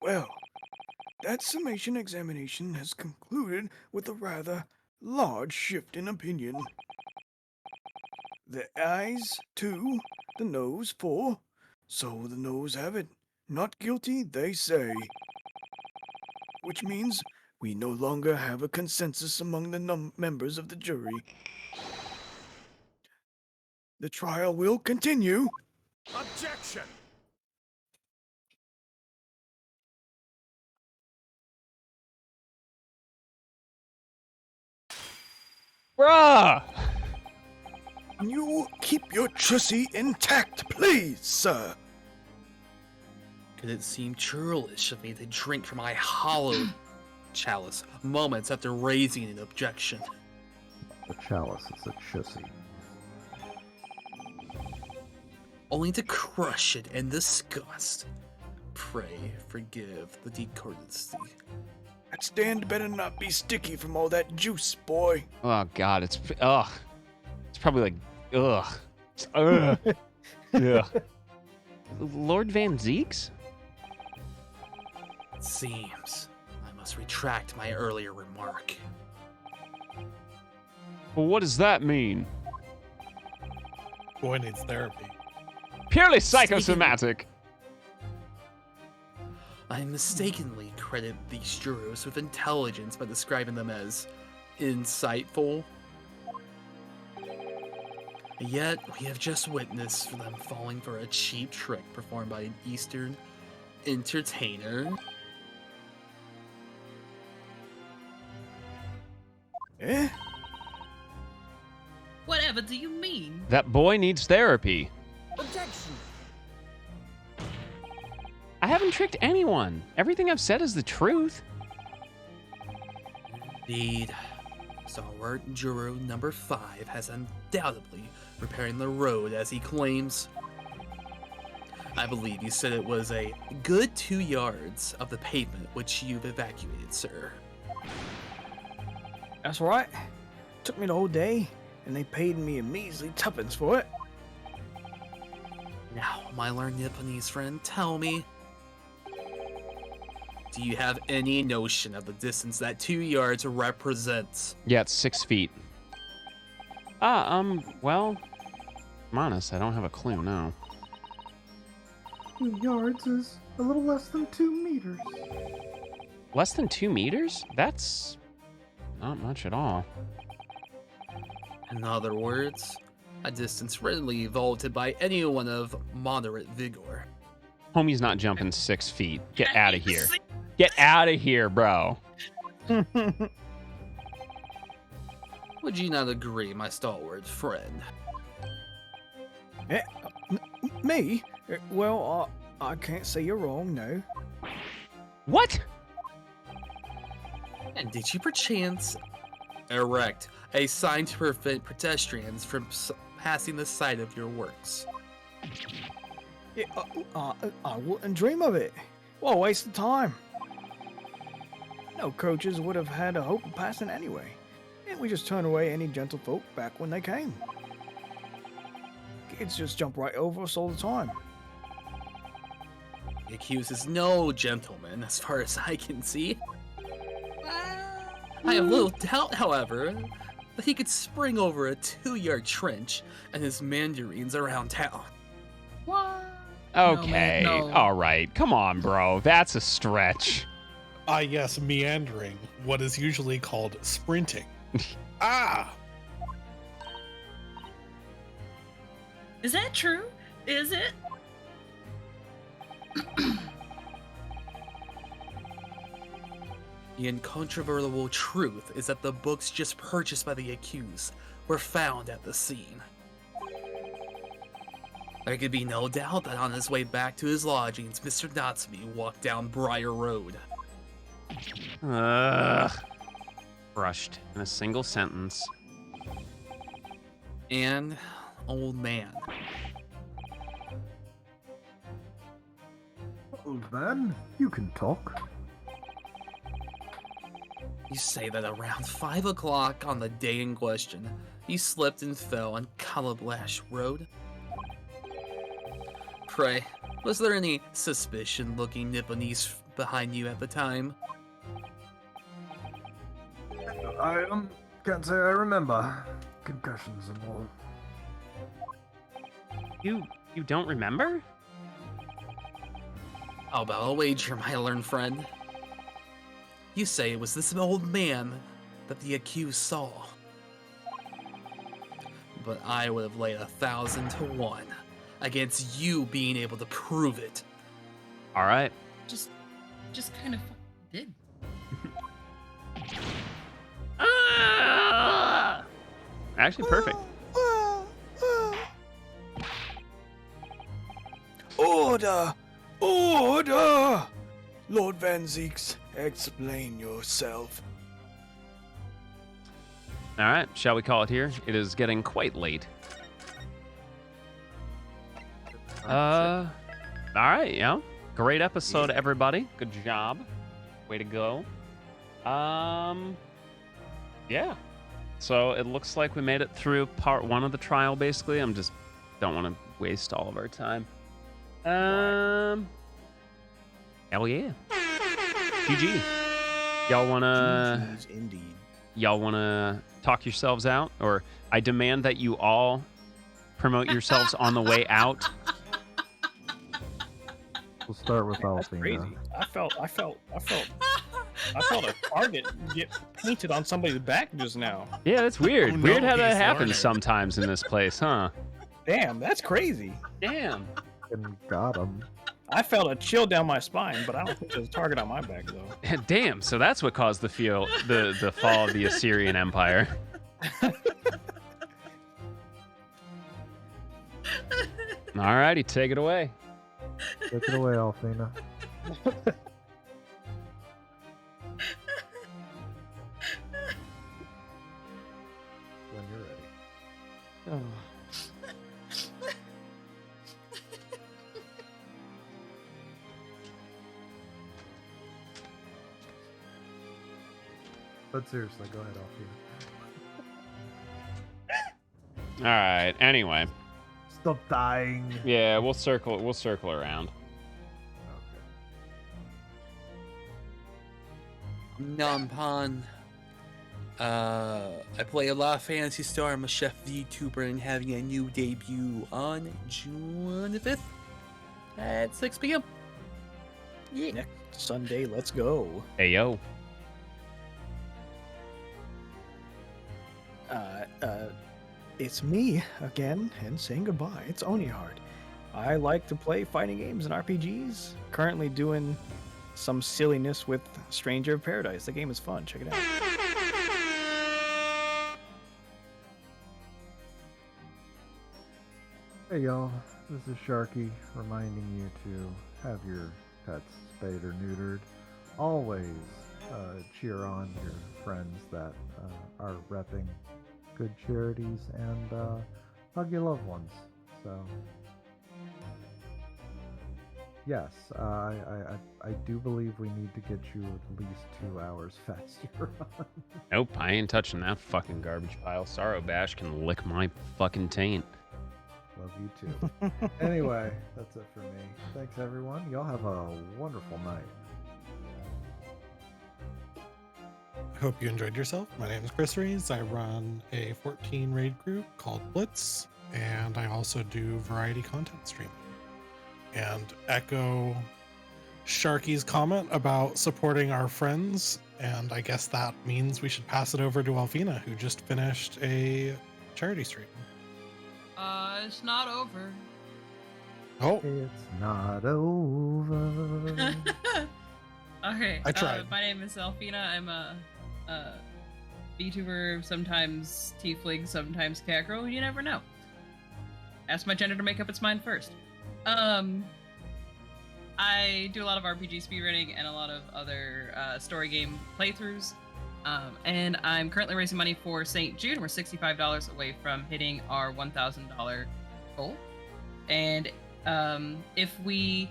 Well, that summation examination has concluded with a rather large shift in opinion. The eyes 2, the nose 4, so the nose have it. Not guilty, they say. Which means we no longer have a consensus among the members of the jury. The trial will continue. Objection! Bruh. You keep your chussy intact, please, sir. Could it seem churlish of me to drink from my hollow chalice moments after raising an objection? The chalice is a chussy. Only to crush it in disgust. Pray forgive the decourtesy. That stand better not be sticky from all that juice, boy. Oh god, it's probably like ugh. Yeah. Lord Van Zeeks? It seems I must retract my earlier remark. Well, what does that mean? Boy needs therapy. Purely psychosomatic. I mistakenly credit these jurors with intelligence by describing them as insightful. Yet, we have just witnessed them falling for a cheap trick performed by an Eastern entertainer. Eh? Whatever do you mean? That boy needs therapy. Objection. I haven't tricked anyone. Everything I've said is the truth. Indeed. Stalwart juror number 5 has undoubtedly repairing the road as he claims. I believe you said it was a good 2 yards of the pavement which you've evacuated, sir. That's right. Took me the whole day, and they paid me a measly tuppence for it. Now, my learned Nipponese friend, tell me, do you have any notion of the distance that 2 yards represents? Yeah, it's 6 feet. Well, I'm honest, I don't have a clue, no. 2 yards is a little less than 2 meters. Less than 2 meters? That's not much at all. In other words, a distance readily vaulted by anyone of moderate vigor. Homie's not jumping 6 feet. Get out of here. Get out of here, bro. Would you not agree, my stalwart friend? Me? Well, I can't say you're wrong, no. What? And did you perchance erect a sign to prevent pedestrians from passing the site of your works? I wouldn't dream of it. What a waste of time. No coaches would have had a hope of passing anyway. And we just turn away any gentlefolk back when they came. Kids just jump right over us all the time. The accused is no gentleman, as far as I can see. I have little doubt, however, that he could spring over a 2-yard trench and his mandarins around town. What? Okay, No, man, no. all right. Come on, bro. That's a stretch. Ah, yes, meandering, what is usually called sprinting. Ah! Is that true? Is it? The incontrovertible truth is that the books just purchased by the accused were found at the scene. There could be no doubt that on his way back to his lodgings, Mr. Natsume walked down Briar Road. Brushed in a single sentence. And old man. Old man, you can talk. You say that around 5 o'clock on the day in question, you slipped and fell on Calabash Road? Pray, was there any suspicion-looking Nipponese behind you at the time? I can't say I remember. Concussions and all. You don't remember? How about a wager, my learned friend? You say it was this old man that the accused saw. But I would have laid 1,000 to 1 against you being able to prove it. All right. Just kind of did. Actually, perfect. Order! Order! Lord Van Zeeks, explain yourself. All right. Shall we call it here? It is getting quite late. All right. Yeah. Great episode, everybody. Good job. Way to go. Yeah. So it looks like we made it through part 1 of the trial, basically. Don't want to waste all of our time. Hell yeah. GG. Y'all wanna talk yourselves out? Or I demand that you all promote yourselves on the way out. We'll start with That's Alfina. crazy. I felt I felt a target get painted on somebody's back just now. Yeah, that's weird. Oh, no, Weird how he's that happens learning. sometimes in this place, huh? Damn, that's crazy. Damn. And got him. I felt a chill down my spine, but I don't think there's a target on my back though. Damn. So that's what caused the fall of the Assyrian Empire. Alrighty, take it away. Take it away, Alfina. When you're ready. But seriously, go ahead, Alfina. All right. Anyway, Stop dying. yeah, we'll circle around. Nampan. I play a lot of Fantasy Star. I'm a chef VTuber and having a new debut on June 5th at 6 p.m. Yeah. Next Sunday, let's go. Hey yo. It's me again and saying goodbye. It's Onihard. I like to play fighting games and RPGs. Currently doing some silliness with Stranger of Paradise. The game is fun. Check it out. Hey y'all, this is Sharky reminding you to have your pets spayed or neutered. Always cheer on your friends that are repping good charities and hug your loved ones. So yes, I do believe we need to get you at least 2 hours faster. Nope, I ain't touching that fucking garbage pile. Sorrow Bash can lick my fucking taint. Love you too. Anyway, that's it for me. Thanks everyone. Y'all have a wonderful night. I hope you enjoyed yourself. My name is Chris Rees. I run a 14 raid group called Blitz, and I also do variety content streaming. And echo Sharky's comment about supporting our friends, and I guess that means we should pass it over to Alvina, who just finished a charity stream. It's not over. Oh, It's not over. Okay. I tried. My name is Alfina. I'm a VTuber, sometimes tiefling, sometimes cat girl. You never know. Ask my gender to make up its mind first. I do a lot of RPG speedrunning and a lot of other story game playthroughs. And I'm currently raising money for St. Jude. We're $65 away from hitting our $1,000 goal. And if we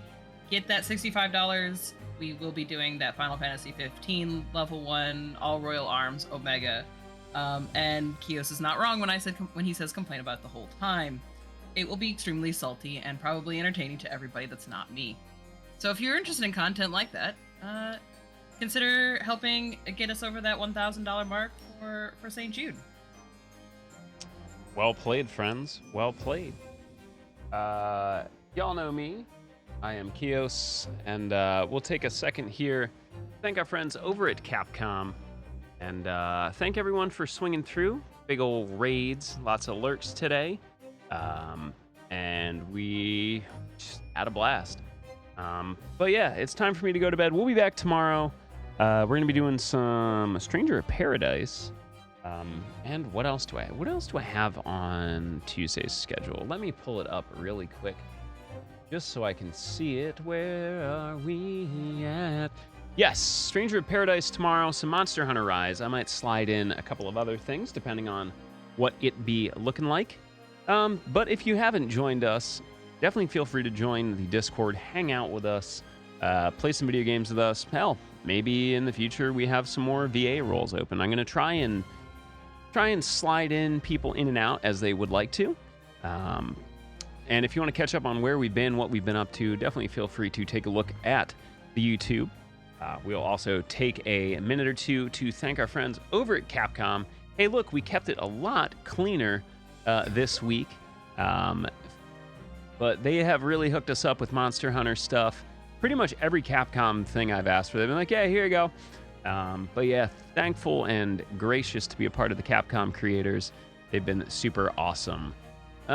get that $65, we will be doing that Final Fantasy 15 level 1 all royal arms Omega. And Kios is not wrong when he says complain about it the whole time. It will be extremely salty and probably entertaining to everybody that's not me. So if you're interested in content like that, consider helping get us over that $1,000 mark for St. Jude. Well played, friends. Well played. Y'all know me. I am Kios, and we'll take a second here. Thank our friends over at Capcom, and thank everyone for swinging through. Big old raids, lots of lurks today, and we just had a blast. But yeah, it's time for me to go to bed. We'll be back tomorrow. We're gonna be doing some Stranger of Paradise. And what else do I have on Tuesday's schedule? Let me pull it up really quick, just so I can see it. Where are we at? Yes, Stranger of Paradise tomorrow, some Monster Hunter Rise. I might slide in a couple of other things, depending on what it be looking like. But if you haven't joined us, definitely feel free to join the Discord, hang out with us, play some video games with us. Hell, maybe in the future we have some more VA roles open. I'm going to try and slide in people in and out as they would like to. And if you want to catch up on where we've been, what we've been up to, definitely feel free to take a look at the YouTube. We'll also take a minute or two to thank our friends over at Capcom. Hey, look, we kept it a lot cleaner this week. But they have really hooked us up with Monster Hunter stuff. Pretty much every Capcom thing I've asked for, they've been like, yeah, here you go. But yeah, thankful and gracious to be a part of the Capcom creators. They've been super awesome. Who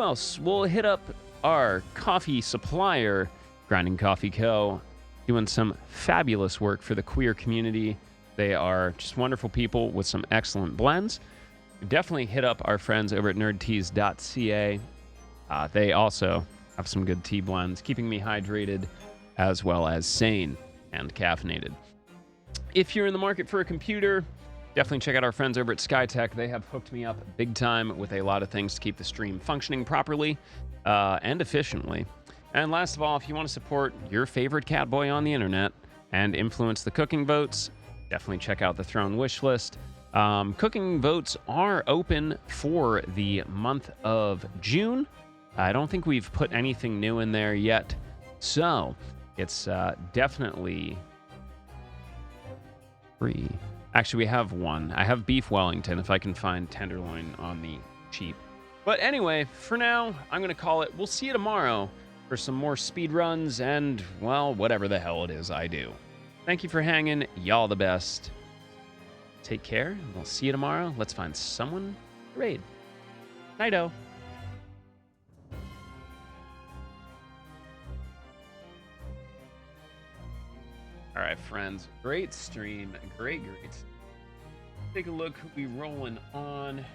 else? We'll hit up our coffee supplier, Grinding Coffee Co., doing some fabulous work for the queer community. They are just wonderful people with some excellent blends. Definitely hit up our friends over at nerdteas.ca. They also have some good tea blends, keeping me hydrated as well as sane and caffeinated. If you're in the market for a computer, definitely check out our friends over at SkyTech. They have hooked me up big time with a lot of things to keep the stream functioning properly and efficiently. And last of all, if you want to support your favorite catboy on the internet and influence the cooking votes, definitely check out the Throne wish list. Cooking votes are open for the month of June. I don't think we've put anything new in there yet, so it's definitely free. Actually, we have one. I have beef Wellington if I can find tenderloin on the cheap. But anyway, for now, I'm going to call it. We'll see you tomorrow for some more speed runs and, well, whatever the hell it is I do. Thank you for hanging. Y'all the best. Take care, and we'll see you tomorrow. Let's find someone to raid. Nighto. All right, friends. Great stream. Great. Take a look who we rolling on.